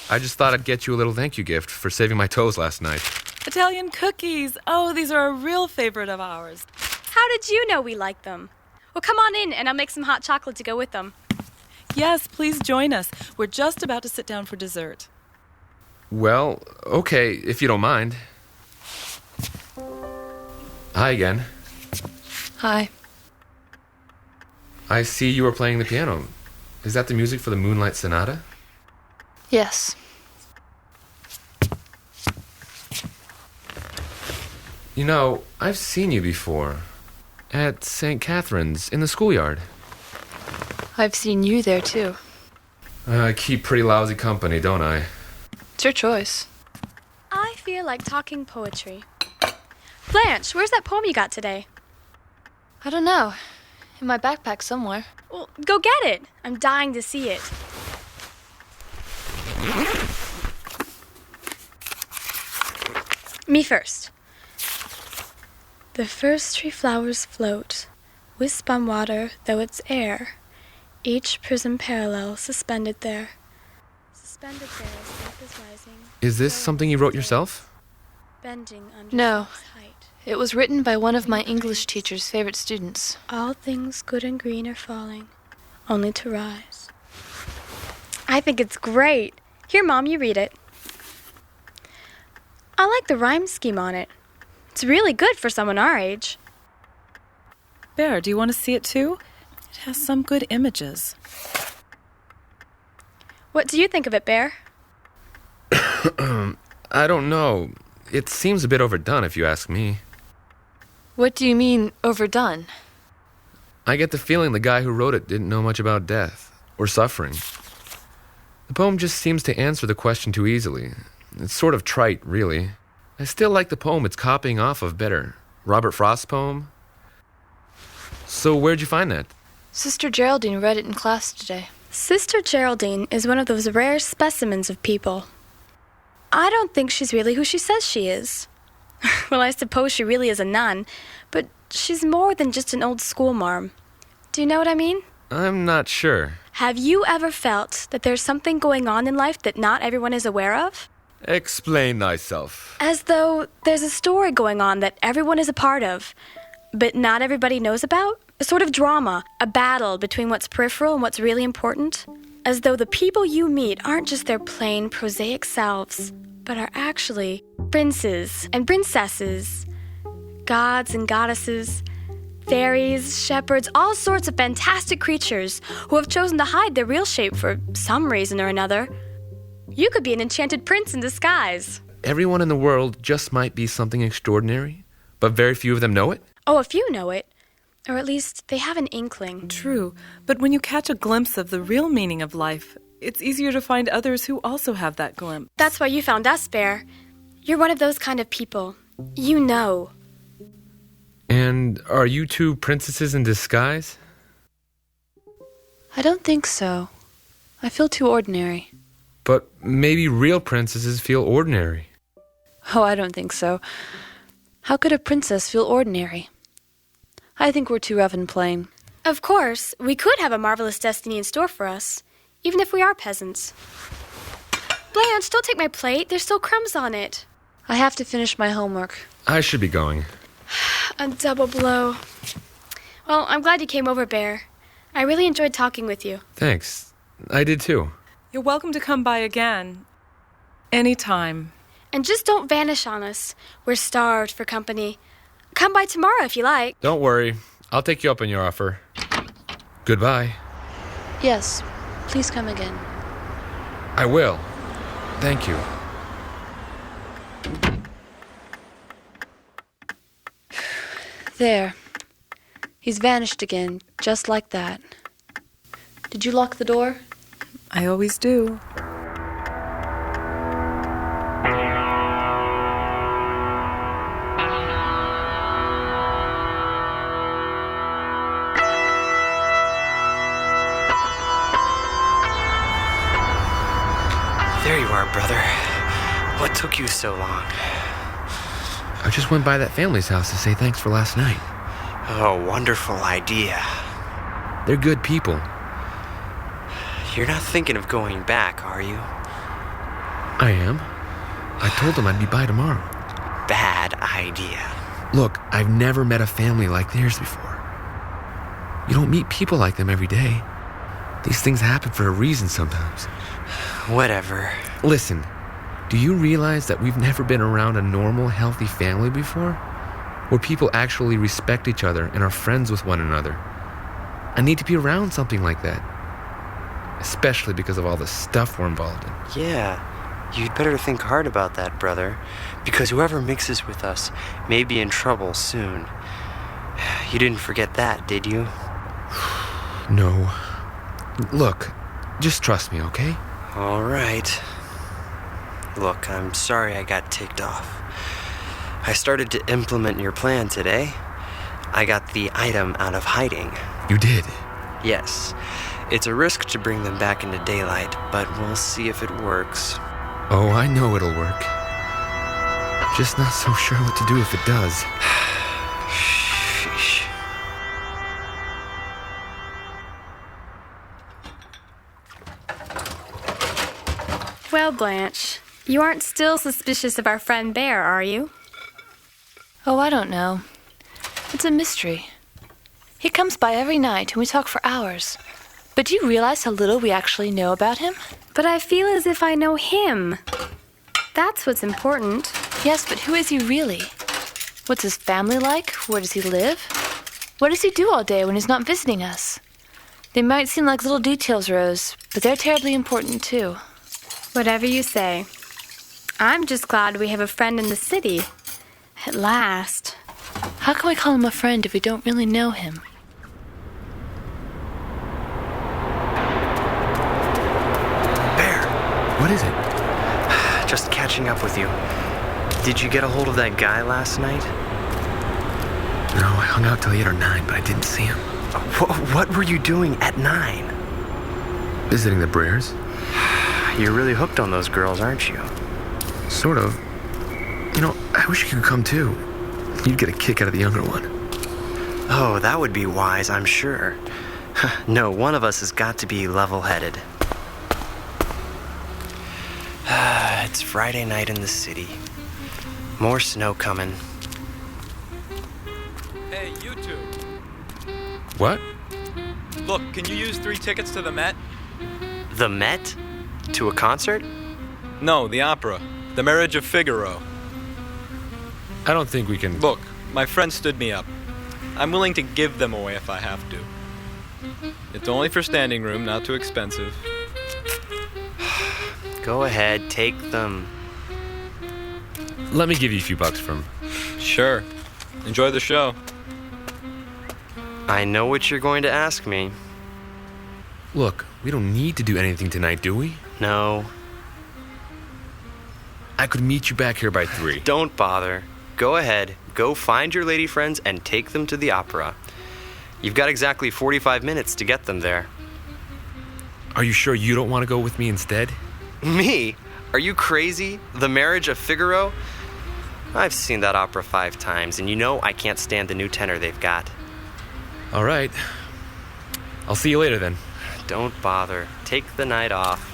[SPEAKER 2] I just thought I'd get you a little thank you gift for saving my toes last night.
[SPEAKER 6] Italian cookies. Oh, these are a real favorite of ours.
[SPEAKER 5] How did you know we like them? Well, come on in and I'll make some hot chocolate to go with them.
[SPEAKER 6] Yes, please join us. We're just about to sit down for dessert.
[SPEAKER 2] Well, okay, if you don't mind. Hi again.
[SPEAKER 4] Hi.
[SPEAKER 2] I see you were playing the piano. Is that the music for the Moonlight Sonata?
[SPEAKER 4] Yes.
[SPEAKER 2] You know, I've seen you before. At St. Catherine's, in the schoolyard.
[SPEAKER 4] I've seen you there, too.
[SPEAKER 2] I keep pretty lousy company, don't I?
[SPEAKER 4] It's your choice.
[SPEAKER 5] I feel like talking poetry. Blanche, where's that poem you got today?
[SPEAKER 4] I don't know. In my backpack somewhere.
[SPEAKER 5] Well, go get it. I'm dying to see it. Me first. The first tree flowers float, wisp on water though it's air, each prism parallel suspended there. Suspended there as sleep is rising.
[SPEAKER 2] Is this something you wrote yourself?
[SPEAKER 5] Bending under
[SPEAKER 4] No.
[SPEAKER 5] sleep's height.
[SPEAKER 4] It was written by one of my English teacher's favorite students.
[SPEAKER 5] All things good and green are falling, only to rise. I think it's great. Here, Mom, you read it. I like the rhyme scheme on it. It's really good for someone our age.
[SPEAKER 6] Bear, do you want to see it too? It has some good images.
[SPEAKER 5] What do you think of it, Bear?
[SPEAKER 2] I don't know. It seems a bit overdone, if you ask me.
[SPEAKER 4] What do you mean, overdone?
[SPEAKER 2] I get the feeling the guy who wrote it didn't know much about death or suffering. The poem just seems to answer the question too easily. It's sort of trite, really. I still like the poem it's copying off of better. Robert Frost's poem. So where'd you find that?
[SPEAKER 4] Sister Geraldine read it in class today.
[SPEAKER 5] Sister Geraldine is one of those rare specimens of people. I don't think she's really who she says she is. Well, I suppose she really is a nun, but she's more than just an old schoolmarm. Do you know what I mean?
[SPEAKER 2] I'm not sure.
[SPEAKER 5] Have you ever felt that there's something going on in life that not everyone is aware of?
[SPEAKER 2] Explain thyself.
[SPEAKER 5] As though there's a story going on that everyone is a part of, but not everybody knows about? A sort of drama, a battle between what's peripheral and what's really important? As though the people you meet aren't just their plain, prosaic selves, but are actually princes and princesses, gods and goddesses, fairies, shepherds, all sorts of fantastic creatures who have chosen to hide their real shape for some reason or another. You could be an enchanted prince in disguise.
[SPEAKER 2] Everyone in the world just might be something extraordinary, but very few of them know it?
[SPEAKER 5] Oh, a few know it. Or at least they have an inkling.
[SPEAKER 6] True, but when you catch a glimpse of the real meaning of life, it's easier to find others who also have that glimpse.
[SPEAKER 5] That's why you found us, Bear. You're one of those kind of people. You know.
[SPEAKER 2] And are you two princesses in disguise?
[SPEAKER 4] I don't think so. I feel too ordinary.
[SPEAKER 2] But maybe real princesses feel ordinary.
[SPEAKER 4] Oh, I don't think so. How could a princess feel ordinary? I think we're too rough and plain.
[SPEAKER 5] Of course, we could have a marvelous destiny in store for us, even if we are peasants. Blanche, don't take my plate. There's still crumbs on it.
[SPEAKER 4] I have to finish my homework.
[SPEAKER 2] I should be going.
[SPEAKER 5] A double blow. Well, I'm glad you came over, Bear. I really enjoyed talking with you.
[SPEAKER 2] Thanks. I did too.
[SPEAKER 6] You're welcome to come by again. Anytime.
[SPEAKER 5] And just don't vanish on us. We're starved for company. Come by tomorrow if you like.
[SPEAKER 2] Don't worry. I'll take you up on your offer. Goodbye.
[SPEAKER 4] Yes, please come again.
[SPEAKER 2] I will. Thank you.
[SPEAKER 4] There. He's vanished again, just like that. Did you lock the door?
[SPEAKER 6] I always do.
[SPEAKER 3] There you are, brother. What took you so long?
[SPEAKER 2] I just went by that family's house to say thanks for last night.
[SPEAKER 3] Oh, wonderful idea.
[SPEAKER 2] They're good people.
[SPEAKER 3] You're not thinking of going back, are you?
[SPEAKER 2] I am. I told them I'd be by tomorrow.
[SPEAKER 3] Bad idea.
[SPEAKER 2] Look, I've never met a family like theirs before. You don't meet people like them every day. These things happen for a reason sometimes.
[SPEAKER 3] Whatever.
[SPEAKER 2] Listen, do you realize that we've never been around a normal, healthy family before? Where people actually respect each other and are friends with one another. I need to be around something like that. Especially because of all the stuff we're involved in.
[SPEAKER 3] Yeah, you'd better think hard about that, brother. Because whoever mixes with us may be in trouble soon. You didn't forget that, did you?
[SPEAKER 2] No. Look, just trust me, okay?
[SPEAKER 3] All right. Look, I'm sorry I got ticked off. I started to implement your plan today. I got the item out of hiding.
[SPEAKER 2] You did?
[SPEAKER 3] Yes. It's a risk to bring them back into daylight, but we'll see if it works.
[SPEAKER 2] Oh, I know it'll work. Just not so sure what to do if it does.
[SPEAKER 3] Sheesh.
[SPEAKER 5] Well, Blanche, you aren't still suspicious of our friend Bear, are you?
[SPEAKER 4] Oh, I don't know. It's a mystery. He comes by every night and we talk for hours. But do you realize how little we actually know about him?
[SPEAKER 5] But I feel as if I know him. That's what's important.
[SPEAKER 4] Yes, but who is he really? What's his family like? Where does he live? What does he do all day when he's not visiting us? They might seem like little details, Rose, but they're terribly important too.
[SPEAKER 5] Whatever you say. I'm just glad we have a friend in the city. At last.
[SPEAKER 4] How can we call him a friend if we don't really know him?
[SPEAKER 3] Bear!
[SPEAKER 2] What is it?
[SPEAKER 3] Just catching up with you. Did you get a hold of that guy last night?
[SPEAKER 2] No, I hung out till 8 or 9, but I didn't see him.
[SPEAKER 3] What were you doing at 9?
[SPEAKER 2] Visiting the Breers.
[SPEAKER 3] You're really hooked on those girls, aren't you?
[SPEAKER 2] Sort of. You know, I wish you could come too. You'd get a kick out of the younger one.
[SPEAKER 3] Oh, that would be wise, I'm sure. No, one of us has got to be level-headed. It's Friday night in the city. More snow coming.
[SPEAKER 7] Hey, you two.
[SPEAKER 2] What?
[SPEAKER 7] Look, can you use 3 tickets to the Met?
[SPEAKER 3] The Met? To a concert?
[SPEAKER 7] No, the opera. The Marriage of Figaro.
[SPEAKER 2] I don't think we can...
[SPEAKER 7] Look, my friend stood me up. I'm willing to give them away if I have to. It's only for standing room, not too expensive.
[SPEAKER 3] Go ahead, take them.
[SPEAKER 2] Let me give you a few bucks from...
[SPEAKER 7] Sure. Enjoy the show.
[SPEAKER 3] I know what you're going to ask me.
[SPEAKER 2] Look, we don't need to do anything tonight, do we?
[SPEAKER 3] No.
[SPEAKER 2] I could meet you back here by 3.
[SPEAKER 3] Don't bother. Go ahead, go find your lady friends and take them to the opera. You've got exactly 45 minutes to get them there.
[SPEAKER 2] Are you sure you don't want to go with me instead?
[SPEAKER 3] Me? Are you crazy? The Marriage of Figaro? I've seen that opera 5 times, and you know I can't stand the new tenor they've got.
[SPEAKER 2] All right. I'll see you later then.
[SPEAKER 3] Don't bother. Take the night off.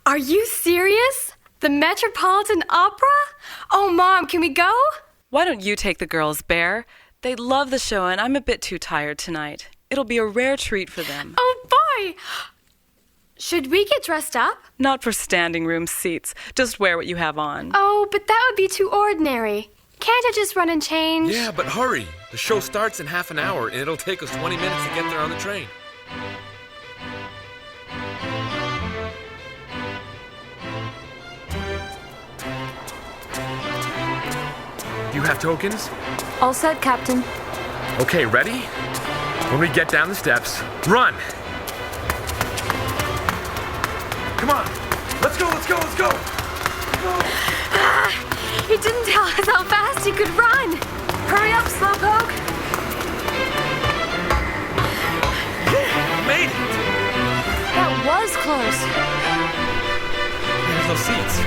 [SPEAKER 5] Are you serious? The Metropolitan Opera? Oh, Mom, can we go?
[SPEAKER 6] Why don't you take the girls, Bear? They love the show, and I'm a bit too tired tonight. It'll be a rare treat for them.
[SPEAKER 5] Oh, boy! Should we get dressed up?
[SPEAKER 6] Not for standing room seats. Just wear what you have on.
[SPEAKER 5] Oh, but that would be too ordinary. Can't I just run and change?
[SPEAKER 2] Yeah, but hurry. The show starts in half an hour, and it'll take us 20 minutes to get there on the train. Do you have tokens?
[SPEAKER 4] All set, Captain.
[SPEAKER 2] Okay, ready? When we get down the steps, run! Come on! Let's go, let's go, let's go!
[SPEAKER 5] He didn't tell us how fast he could run. Hurry up, Slowpoke.
[SPEAKER 2] Made it!
[SPEAKER 4] That was close.
[SPEAKER 2] There's no seats.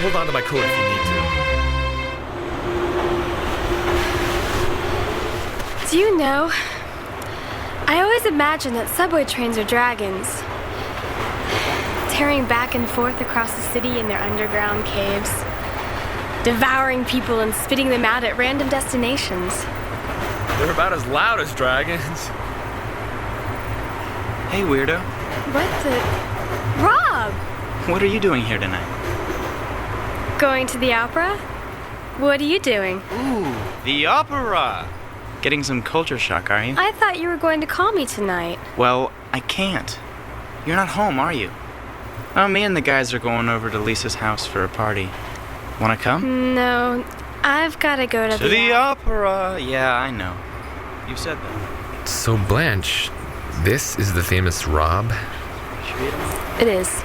[SPEAKER 2] Hold on to my coat if you need to.
[SPEAKER 5] Do you know, I always imagine that subway trains are dragons, tearing back and forth across the city in their underground caves, devouring people and spitting them out at random destinations.
[SPEAKER 2] They're about as loud as dragons.
[SPEAKER 15] Hey, weirdo.
[SPEAKER 5] What the... Rob!
[SPEAKER 15] What are you doing here tonight?
[SPEAKER 5] Going to the opera? What are you doing?
[SPEAKER 15] Ooh, the opera! Getting some culture shock, are you?
[SPEAKER 5] I thought you were going to call me tonight.
[SPEAKER 15] Well, I can't. You're not home, are you? Oh, me and the guys are going over to Lisa's house for a party. Wanna come?
[SPEAKER 5] No, I've got to go
[SPEAKER 15] to the opera. Yeah, I know. You said that.
[SPEAKER 2] So, Blanche, this is the famous Rob?
[SPEAKER 4] It is.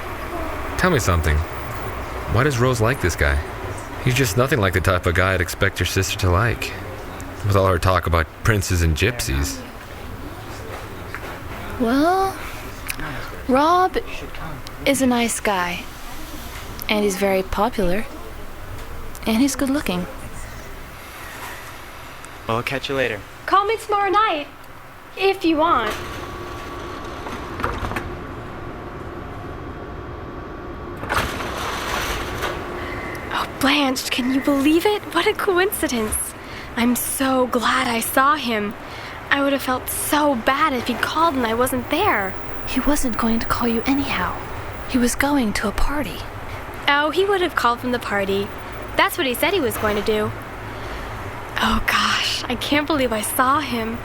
[SPEAKER 2] Tell me something. Why does Rose like this guy? He's just nothing like the type of guy I'd expect your sister to like. With all her talk about princes and gypsies.
[SPEAKER 4] Well, Rob is a nice guy. And he's very popular. And he's good looking.
[SPEAKER 15] Well, I'll catch you later.
[SPEAKER 5] Call me tomorrow night, if you want. Oh, Blanche, can you believe it? What a coincidence. I'm so glad I saw him. I would have felt so bad if he'd called and I wasn't there.
[SPEAKER 4] He wasn't going to call you anyhow. He was going to a party.
[SPEAKER 5] Oh, he would have called from the party. That's what he said he was going to do. Oh gosh, I can't believe I saw him.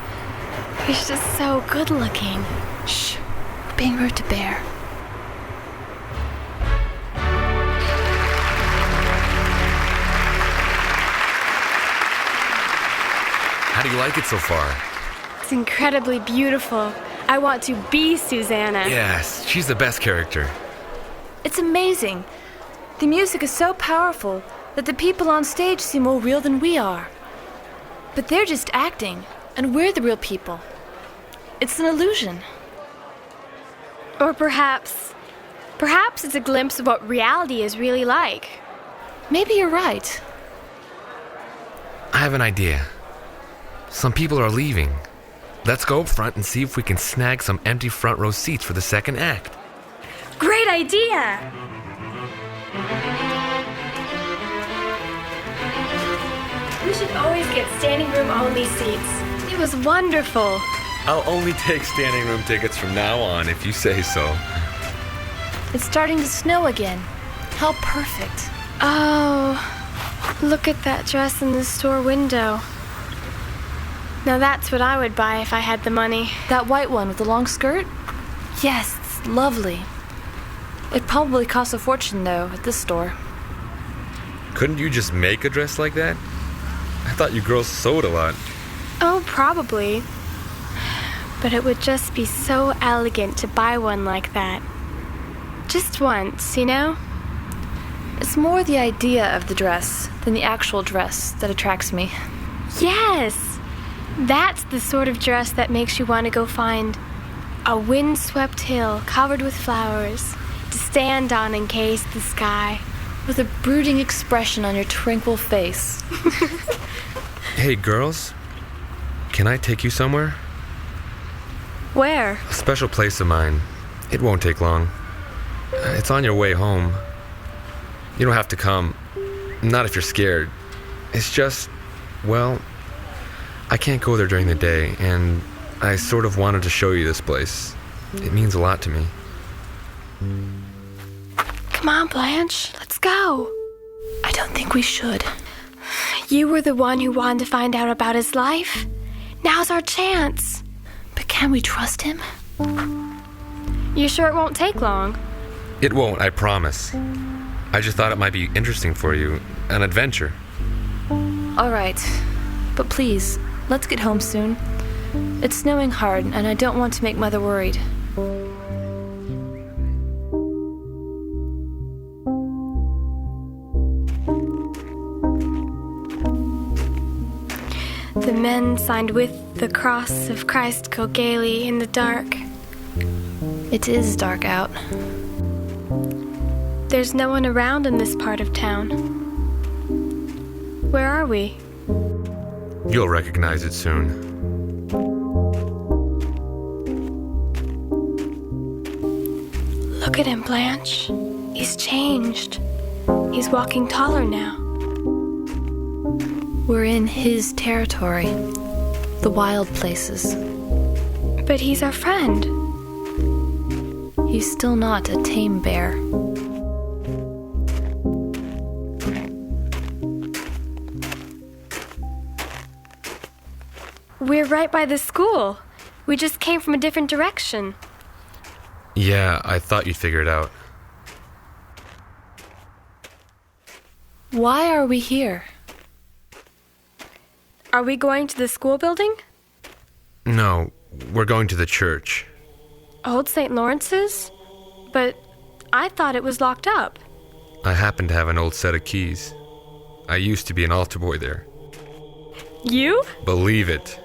[SPEAKER 5] He's just so good looking.
[SPEAKER 4] Shh, we're being rude to Bear.
[SPEAKER 2] How do you like it so far?
[SPEAKER 5] It's incredibly beautiful. I want to be Susanna.
[SPEAKER 2] Yes, she's the best character.
[SPEAKER 4] It's amazing. The music is so powerful that the people on stage seem more real than we are. But they're just acting, and we're the real people. It's an illusion.
[SPEAKER 5] Or perhaps it's a glimpse of what reality is really like.
[SPEAKER 4] Maybe you're right.
[SPEAKER 2] I have an idea. Some people are leaving. Let's go up front and see if we can snag some empty front row seats for the second act.
[SPEAKER 5] Great idea! We should always get standing room only seats. It was wonderful.
[SPEAKER 2] I'll only take standing room tickets from now on if you say so.
[SPEAKER 4] It's starting to snow again. How perfect.
[SPEAKER 5] Oh, look at that dress in the store window. Now that's what I would buy if I had the money.
[SPEAKER 4] That white one with the long skirt? Yes, it's lovely. It probably costs a fortune, though, at this store.
[SPEAKER 2] Couldn't you just make a dress like that? I thought you girls sewed a lot.
[SPEAKER 5] Oh, probably. But it would just be so elegant to buy one like that. Just once, you know?
[SPEAKER 4] It's more the idea of the dress than the actual dress that attracts me.
[SPEAKER 5] Yes! That's the sort of dress that makes you want to go find a windswept hill covered with flowers to stand on and gaze at the sky.
[SPEAKER 4] With a brooding expression on your tranquil face.
[SPEAKER 2] Hey, girls. Can I take you somewhere?
[SPEAKER 5] Where?
[SPEAKER 2] A special place of mine. It won't take long. It's on your way home. You don't have to come. Not if you're scared. It's just, well, I can't go there during the day, and I sort of wanted to show you this place. It means a lot to me.
[SPEAKER 5] Come on, Blanche. Let's go.
[SPEAKER 4] I don't think we should.
[SPEAKER 5] You were the one who wanted to find out about his life. Now's our chance.
[SPEAKER 4] But can we trust him?
[SPEAKER 5] You sure it won't take long?
[SPEAKER 2] It won't, I promise. I just thought it might be interesting for you. An adventure.
[SPEAKER 4] All right. But please, let's get home soon. It's snowing hard, and I don't want to make Mother worried.
[SPEAKER 5] The men signed with the cross of Christ go gaily in the dark.
[SPEAKER 4] It is dark out.
[SPEAKER 5] There's no one around in this part of town. Where are we?
[SPEAKER 2] You'll recognize it soon.
[SPEAKER 5] Look at him, Blanche. He's changed. He's walking taller now.
[SPEAKER 4] We're in his territory, the wild places.
[SPEAKER 5] But he's our friend.
[SPEAKER 4] He's still not a tame bear.
[SPEAKER 5] We're right by the school. We just came from a different direction.
[SPEAKER 2] Yeah, I thought you'd figure it out.
[SPEAKER 4] Why are we here?
[SPEAKER 5] Are we going to the school building?
[SPEAKER 2] No, we're going to the church.
[SPEAKER 5] Old St. Lawrence's? But I thought it was locked up.
[SPEAKER 2] I happen to have an old set of keys. I used to be an altar boy there.
[SPEAKER 5] You?
[SPEAKER 2] Believe it.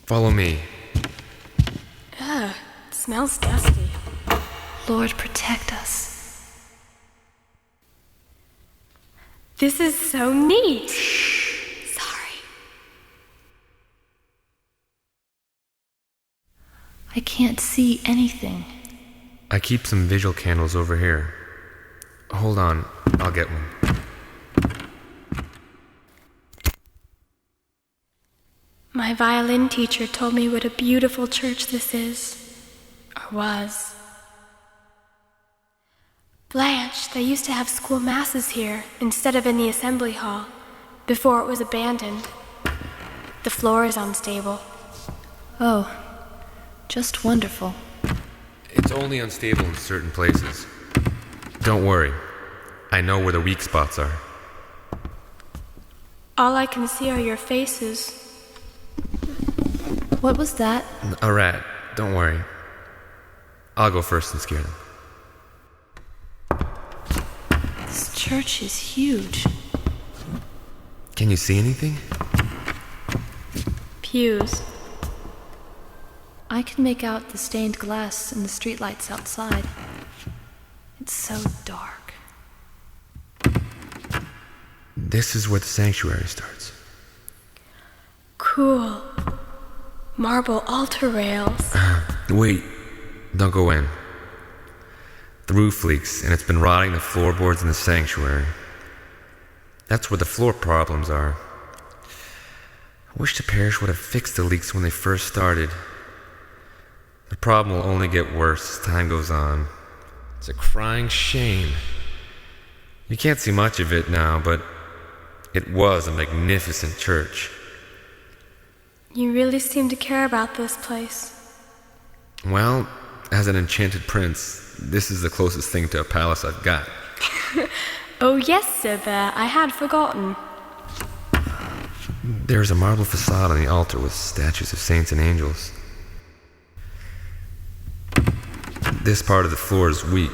[SPEAKER 2] Follow me.
[SPEAKER 5] Ugh, it smells dusty.
[SPEAKER 4] Lord, protect us.
[SPEAKER 5] This is so neat. Sorry.
[SPEAKER 4] I can't see anything.
[SPEAKER 2] I keep some visual candles over here. Hold on, I'll get one.
[SPEAKER 5] My violin teacher told me what a beautiful church this is, or was. Blanche, they used to have school masses here instead of in the assembly hall, before it was abandoned. The floor is unstable.
[SPEAKER 4] Oh, just wonderful.
[SPEAKER 2] It's only unstable in certain places. Don't worry, I know where the weak spots are.
[SPEAKER 5] All I can see are your faces.
[SPEAKER 4] What was that?
[SPEAKER 2] A rat, don't worry. I'll go first and scare them.
[SPEAKER 4] This church is huge.
[SPEAKER 2] Can you see anything?
[SPEAKER 5] Pews.
[SPEAKER 4] I can make out the stained glass and the streetlights outside. It's so dark.
[SPEAKER 2] This is where the sanctuary starts.
[SPEAKER 5] Cool. Marble altar rails.
[SPEAKER 2] Wait, don't go in. The roof leaks, and it's been rotting the floorboards in the sanctuary. That's where the floor problems are. I wish the parish would have fixed the leaks when they first started. The problem will only get worse as time goes on. It's a crying shame. You can't see much of it now, but it was a magnificent church.
[SPEAKER 5] You really seem to care about this place.
[SPEAKER 2] Well, as an enchanted prince, this is the closest thing to a palace I've got.
[SPEAKER 5] Oh yes, Sir Bear, I had forgotten.
[SPEAKER 2] There's a marble facade on the altar with statues of saints and angels. This part of the floor is weak.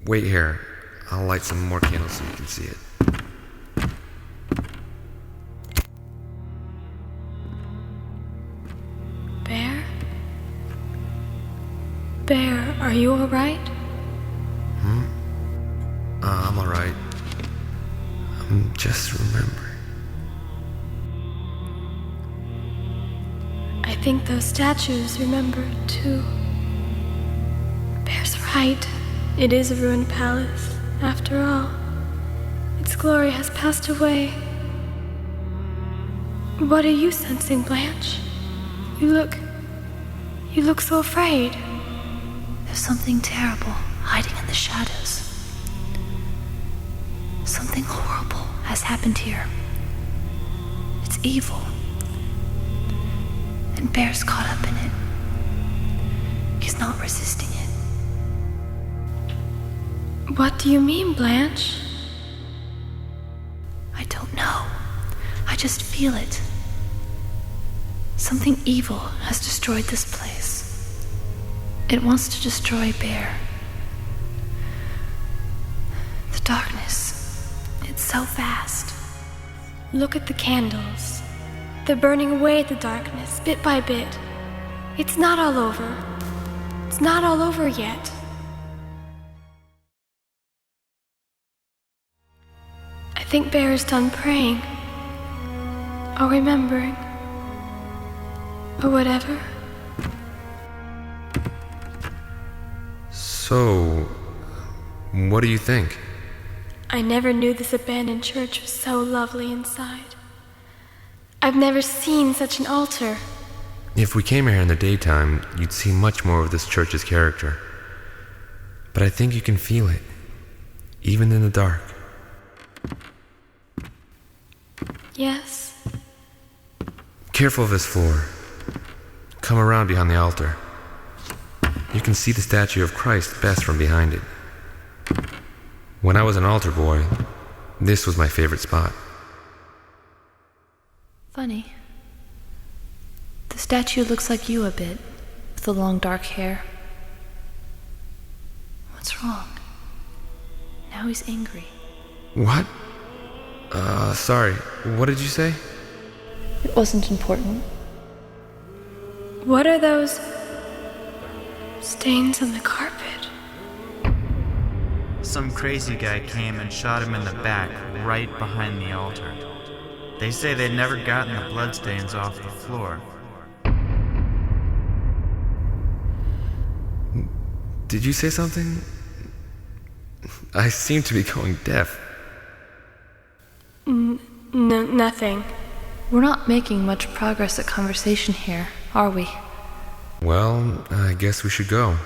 [SPEAKER 2] Wait here. I'll light some more candles so you can see it.
[SPEAKER 5] Bear? Bear, are you alright?
[SPEAKER 2] I'm alright. I'm just remembering.
[SPEAKER 5] I think those statues remember too. Bear's right. It is a ruined palace, after all. Its glory has passed away. What are you sensing, Blanche? You look so afraid.
[SPEAKER 4] There's something terrible hiding in the shadows. Something horrible has happened here. It's evil. And Bear's caught up in it. He's not resisting it.
[SPEAKER 5] What do you mean, Blanche?
[SPEAKER 4] I don't know. I just feel it. Something evil has destroyed this place. It wants to destroy Bear. The darkness, it's so vast.
[SPEAKER 5] Look at the candles. They're burning away the darkness, bit by bit. It's not all over. It's not all over yet. I think Bear is done praying. Or remembering. Or whatever.
[SPEAKER 2] So, what do you think?
[SPEAKER 5] I never knew this abandoned church was so lovely inside. I've never seen such an altar.
[SPEAKER 2] If we came here in the daytime, you'd see much more of this church's character. But I think you can feel it, even in the dark.
[SPEAKER 5] Yes?
[SPEAKER 2] Careful of this floor. Come around behind the altar. You can see the statue of Christ best from behind it. When I was an altar boy, this was my favorite spot.
[SPEAKER 4] Funny. The statue looks like you a bit, with the long dark hair. What's wrong? Now he's angry.
[SPEAKER 2] What? Sorry. What did you say?
[SPEAKER 4] It wasn't important.
[SPEAKER 5] What are those stains on the carpet?
[SPEAKER 15] Some crazy guy came and shot him in the back, right behind the altar. They say they'd never gotten the bloodstains off the floor.
[SPEAKER 2] Did you say something? I seem to be going deaf.
[SPEAKER 5] No, nothing.
[SPEAKER 4] We're not making much progress at conversation here, are we?
[SPEAKER 2] Well, I guess we should go.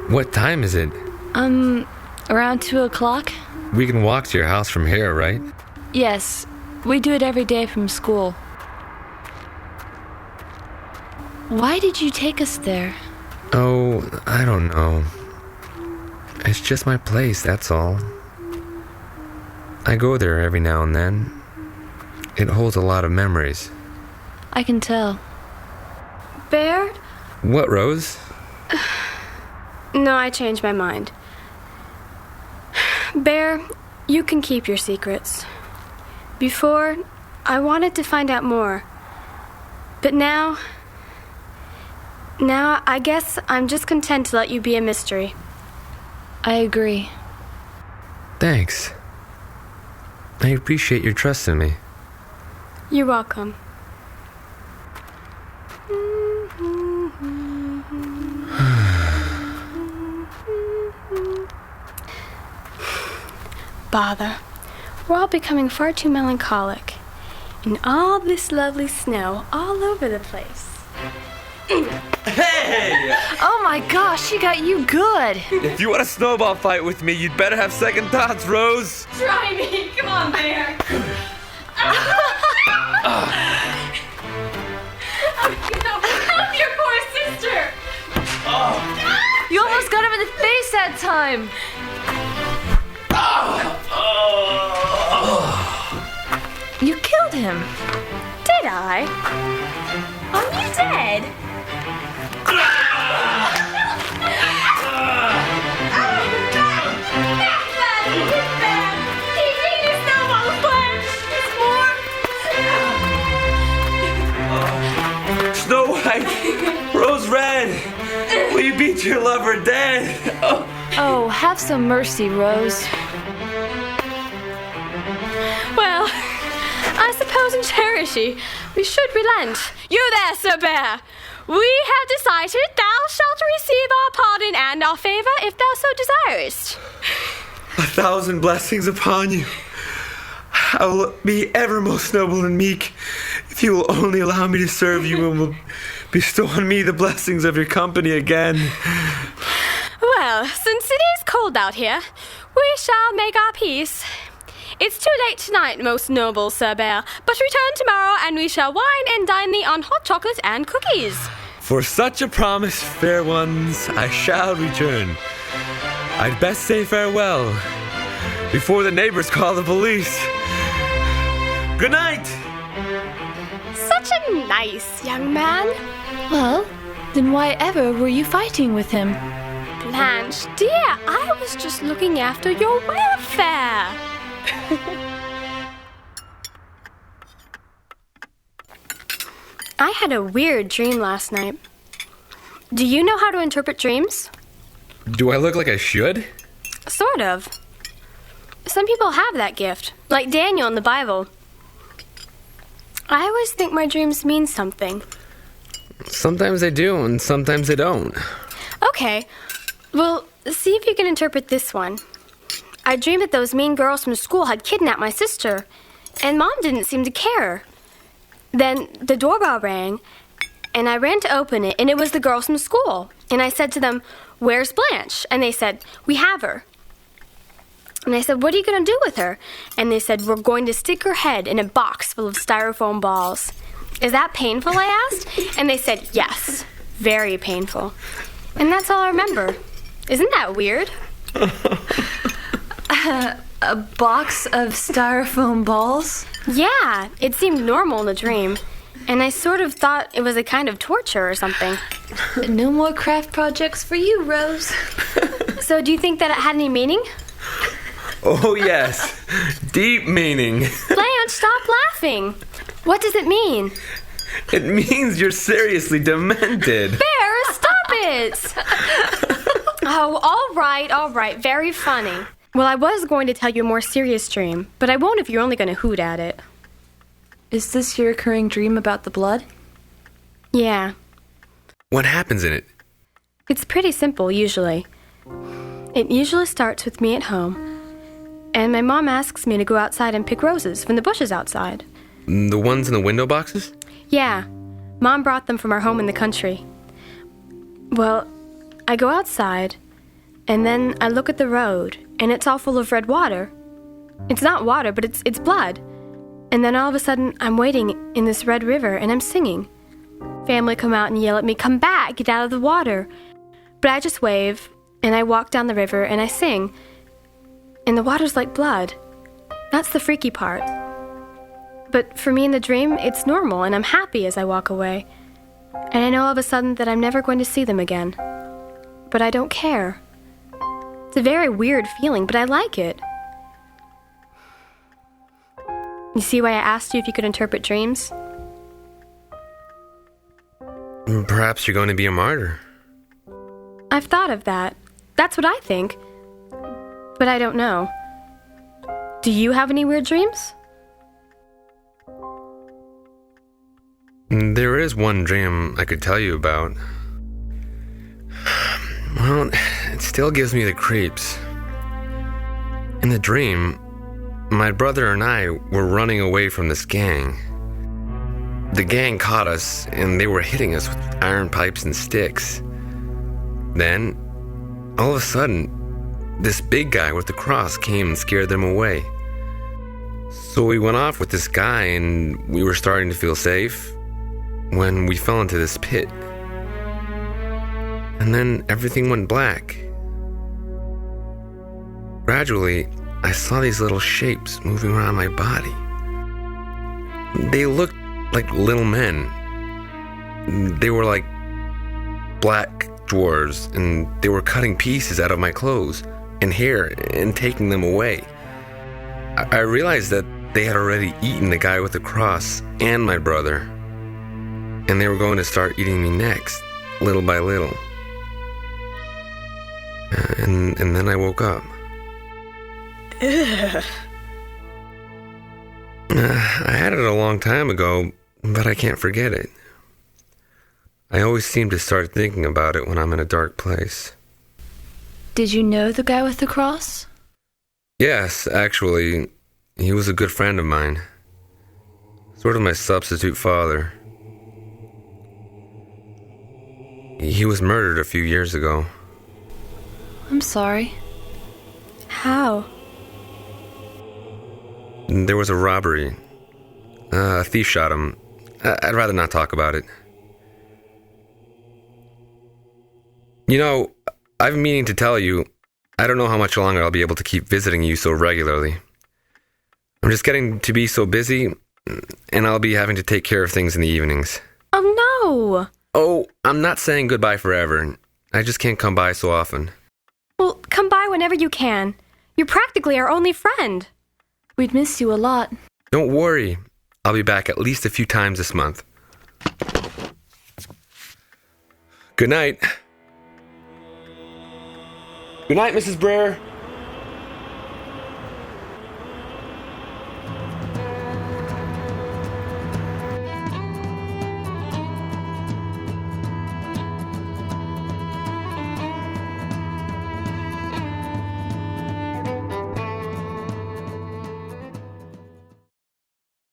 [SPEAKER 2] What time is it?
[SPEAKER 4] Around 2 o'clock?
[SPEAKER 2] We can walk to your house from here, right?
[SPEAKER 4] Yes, we do it every day from school. Why did you take us there?
[SPEAKER 2] Oh, I don't know. It's just my place, that's all. I go there every now and then. It holds a lot of memories.
[SPEAKER 4] I can tell.
[SPEAKER 5] Bear?
[SPEAKER 2] What, Rose?
[SPEAKER 5] No, I changed my mind. Bear, you can keep your secrets. Before, I wanted to find out more. But now I guess I'm just content to let you be a mystery.
[SPEAKER 4] I agree.
[SPEAKER 2] Thanks. I appreciate your trust in me.
[SPEAKER 5] You're welcome. Bother. We're all becoming far too melancholic. And all this lovely snow all over the place.
[SPEAKER 2] Hey!
[SPEAKER 4] Oh my gosh, she got you good.
[SPEAKER 2] If you want a snowball fight with me, you'd better have second thoughts, Rose.
[SPEAKER 5] Try me. Come on, Bear. Help your poor sister.
[SPEAKER 4] You almost got him in the face that time. You killed him.
[SPEAKER 5] Did I? Are you dead?
[SPEAKER 2] Snow White, Rose Red, will you beat your lover dead?
[SPEAKER 4] Oh, have some mercy, Rose.
[SPEAKER 5] Well, I suppose in charity we should relent. You there, Sir Bear. We have decided thou shalt receive our pardon and our favor if thou so desirest.
[SPEAKER 2] 1,000 blessings upon you. I will be ever most noble and meek if you will only allow me to serve you and will bestow on me the blessings of your company again.
[SPEAKER 5] Well, since it is cold out here, we shall make our peace. It's too late tonight, most noble Sir Bear, but return tomorrow and we shall wine and dine thee on hot chocolate and cookies.
[SPEAKER 2] For such a promise, fair ones, I shall return. I'd best say farewell before the neighbors call the police. Good night!
[SPEAKER 5] Such a nice young man.
[SPEAKER 4] Well, then why ever were you fighting with him?
[SPEAKER 5] Blanche, dear, I was just looking after your welfare. I had a weird dream last night. Do you know how to interpret dreams?
[SPEAKER 2] Do I look like I should?
[SPEAKER 5] Sort of. Some people have that gift, like Daniel in the Bible. I always think my dreams mean something.
[SPEAKER 2] Sometimes they do, and sometimes they don't.
[SPEAKER 5] Okay, well, see if you can interpret this one. I dreamed that those mean girls from school had kidnapped my sister, and Mom didn't seem to care. Then the doorbell rang, and I ran to open it, and it was the girls from school. And I said to them, "Where's Blanche?" And they said, "We have her." And I said, "What are you going to do with her?" And they said, "We're going to stick her head in a box full of styrofoam balls." "Is that painful?" I asked. And they said, "Yes, very painful." And that's all I remember. Isn't that weird?
[SPEAKER 4] A box of styrofoam balls?
[SPEAKER 5] Yeah, it seemed normal in the dream. And I sort of thought it was a kind of torture or something.
[SPEAKER 4] No more craft projects for you, Rose.
[SPEAKER 5] So do you think that it had any meaning?
[SPEAKER 2] Oh, yes. Deep meaning.
[SPEAKER 5] Blanche, stop laughing. What does it mean?
[SPEAKER 2] It means you're seriously demented.
[SPEAKER 5] Bear, stop it! Oh, all right. Very funny. Well, I was going to tell you a more serious dream, but I won't if you're only going to hoot at it.
[SPEAKER 4] Is this your recurring dream about the blood?
[SPEAKER 5] Yeah.
[SPEAKER 2] What happens in it?
[SPEAKER 5] It's pretty simple, usually. It usually starts with me at home, and my mom asks me to go outside and pick roses from the bushes outside.
[SPEAKER 2] The ones in the window boxes?
[SPEAKER 5] Yeah. Mom brought them from our home in the country. Well, I go outside, and then I look at the road, and it's all full of red water. It's not water, but it's blood. And then all of a sudden, I'm wading in this red river, and I'm singing. Family come out and yell at me, "Come back, get out of the water." But I just wave, and I walk down the river, and I sing. And the water's like blood. That's the freaky part. But for me in the dream, it's normal, and I'm happy as I walk away. And I know all of a sudden that I'm never going to see them again. But I don't care. It's a very weird feeling, but I like it. You see why I asked you if you could interpret dreams?
[SPEAKER 2] Perhaps you're going to be a martyr.
[SPEAKER 5] I've thought of that. That's what I think. But I don't know. Do you have any weird dreams?
[SPEAKER 2] There is one dream I could tell you about. Well, it still gives me the creeps. In the dream, my brother and I were running away from this gang. The gang caught us, and they were hitting us with iron pipes and sticks. Then, all of a sudden, this big guy with the cross came and scared them away. So we went off with this guy, and we were starting to feel safe when we fell into this pit. And then everything went black. Gradually, I saw these little shapes moving around my body. They looked like little men. They were like black dwarves, and they were cutting pieces out of my clothes and hair and taking them away. I realized that they had already eaten the guy with the cross and my brother, and they were going to start eating me next, little by little. And then I woke up.
[SPEAKER 5] Ugh.
[SPEAKER 2] I had it a long time ago, but I can't forget it. I always seem to start thinking about it when I'm in a dark place.
[SPEAKER 4] Did you know the guy with the cross?
[SPEAKER 2] Yes, actually, he was a good friend of mine. Sort of my substitute father. He was murdered a few years ago.
[SPEAKER 4] I'm sorry.
[SPEAKER 5] How?
[SPEAKER 2] There was a robbery. A thief shot him. I'd rather not talk about it. You know, I've been meaning to tell you, I don't know how much longer I'll be able to keep visiting you so regularly. I'm just getting to be so busy, and I'll be having to take care of things in the evenings.
[SPEAKER 5] Oh, no!
[SPEAKER 2] Oh, I'm not saying goodbye forever. I just can't come by so often.
[SPEAKER 5] Well, come by whenever you can. You're practically our only friend.
[SPEAKER 4] We'd miss you a lot.
[SPEAKER 2] Don't worry. I'll be back at least a few times this month. Good night. Good night, Mrs. Brer.